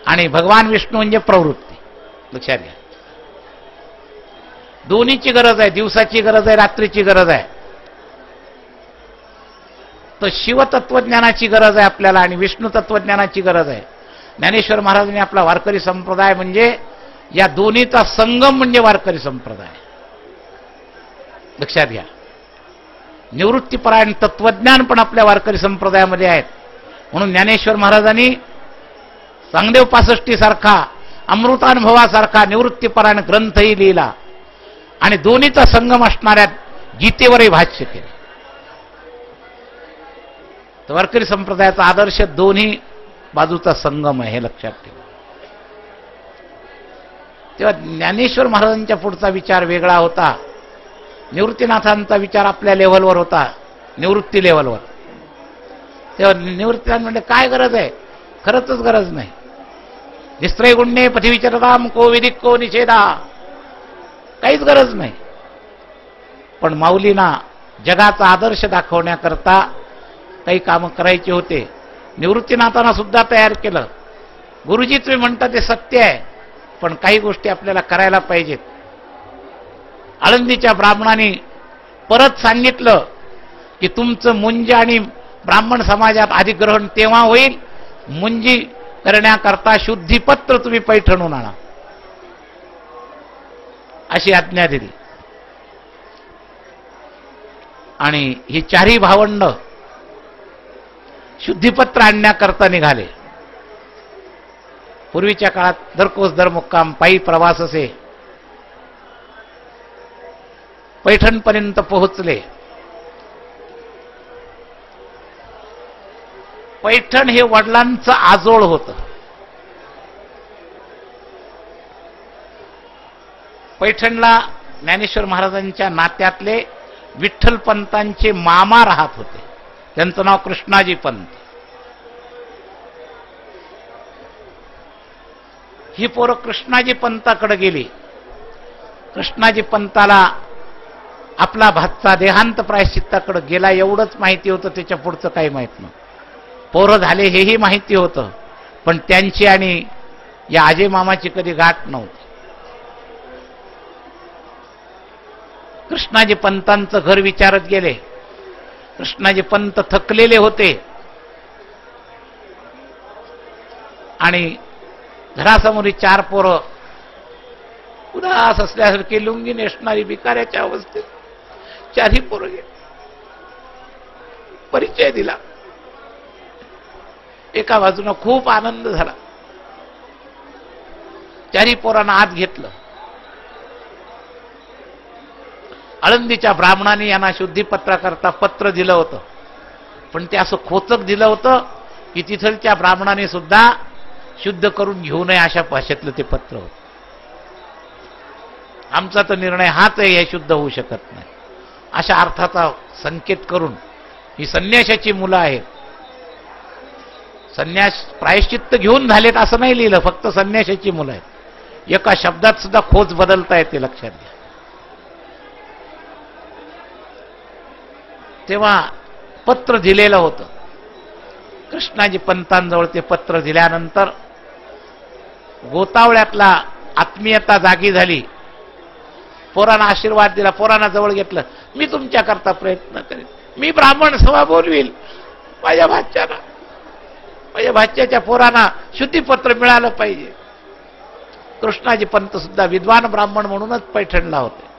आणि भगवान विष्णू म्हणजे प्रवृत्ती. लक्षात घ्या, दोन्हीची गरज आहे, दिवसाची गरज आहे, रात्रीची गरज आहे. तर शिवतत्वज्ञानाची गरज आहे आपल्याला आणि विष्णू तत्वज्ञानाची गरज आहे. ज्ञानेश्वर महाराजांनी आपला वारकरी संप्रदाय म्हणजे या दोन्हीचा संगम म्हणजे वारकरी संप्रदाय. लक्षात घ्या, निवृत्तीपरायण तत्वज्ञान पण आपल्या वारकरी संप्रदायामध्ये आहेत. म्हणून ज्ञानेश्वर महाराजांनी चांगदेव 65 सारखा अमृतानुभवासारखा निवृत्तीपरायण ग्रंथही लिहिला आणि दोन्हीचा संगम असणाऱ्या गीतेवरही भाष्य केले. तर वारकरी संप्रदायाचा आदर्श दोन्ही बाजूचा संगम आहे, हे लक्षात ठेवा. तेव्हा ज्ञानेश्वर महाराजांच्या पुढचा विचार वेगळा होता. निवृत्तीनाथांचा विचार आपल्या लेव्हलवर होता, निवृत्ती लेव्हलवर. तेव्हा निवृत्तीनाथ म्हणजे काय गरज आहे? खरंच गरज नाही. निस्त्रय गुण्ये पथिविचरताम को विदिक को निषेधा, काहीच गरज नाही. पण माऊलींना जगाचा आदर्श दाखवण्याकरता काही कामं करायची होते. निवृत्तीनाथांना सुद्धा तयार केलं. गुरुजी तुम्ही म्हणता ते सत्य आहे, पण काही गोष्टी आपल्याला करायला पाहिजेत. आळंदीच्या ब्राह्मणांनी परत सांगितलं की तुमचं मुंज आणि ब्राह्मण समाजात अधिग्रहण तेव्हा होईल, मुंजी करण्याकरता शुद्धीपत्र तुम्ही पैठणून आणा, अशी आज्ञा दिली. आणि ही 4ही भावंड शुद्धीपत्र आणण्याकरता निघाले. पूर्वीच्या काळात दरकोस दर मुक्काम पायी प्रवास असे. पैठणपर्यंत पोहोचले. पैठण हे वडिलांचं आजोळ होतं. पैठणला ज्ञानेश्वर महाराजांच्या नात्यातले विठ्ठलपंतांचे मामा राहत होते. त्यांचं नाव कृष्णाजी पंत. ही पोरं कृष्णाजी पंताकडे गेली. कृष्णाजी पंताला आपला भाचा देहांत प्रायश्चित्ताकडे गेला एवढंच माहिती होतं, त्याच्या पुढचं काही माहित नव्हतं. पोरं झाले हेही माहिती होतं, पण त्यांची आणि या अजय मामाची कधी गाठ नव्हती. कृष्णाजी पंतांचं घर विचारत गेले. कृष्णाजी पंत थकलेले होते आणि घरासमोरील 4 पोरं उदास असल्यासारखी लुंगी नेसणारी भिकाऱ्याच्या अवस्थेत 4ही पोरं गेली. परिचय दिला. एका बाजूने खूप आनंद झाला. 4ही पोरांना आत घेतलं. आळंदीच्या ब्राह्मणाने यांना शुद्धीपत्राकरता पत्र दिलं होतं, पण ते असं खोचक दिलं होतं की तिथलच्या ब्राह्मणाने सुद्धा शुद्ध करून घेऊ नये अशा भाषेतलं ते पत्र होतं. आमचा तर निर्णय हाच आहे, हे शुद्ध होऊ शकत नाही अशा अर्थाचा संकेत करून ही संन्यासाची मुलं आहेत. संन्यास प्रायश्चित्त घेऊन झालेत असं नाही लिहिलं, फक्त संन्यासाची मुलं आहेत. एका शब्दात सुद्धा खोच बदलता येते, लक्षात घ्या. तेव्हा पत्र दिलेलं होतं. कृष्णाजी पंतांजवळ ते पत्र दिल्यानंतर गोतावळ्यातला आत्मीयता जागी झाली. पोरांना आशीर्वाद दिला. पोरांना जवळ घेतलं. मी तुमच्याकरता प्रयत्न करेन. मी ब्राह्मण सभा बोलवील. माझ्या भाच्याच्या पोरांना शुद्धीपत्र मिळालं पाहिजे. कृष्णाजी पंत सुद्धा विद्वान ब्राह्मण म्हणूनच पैठणला होते.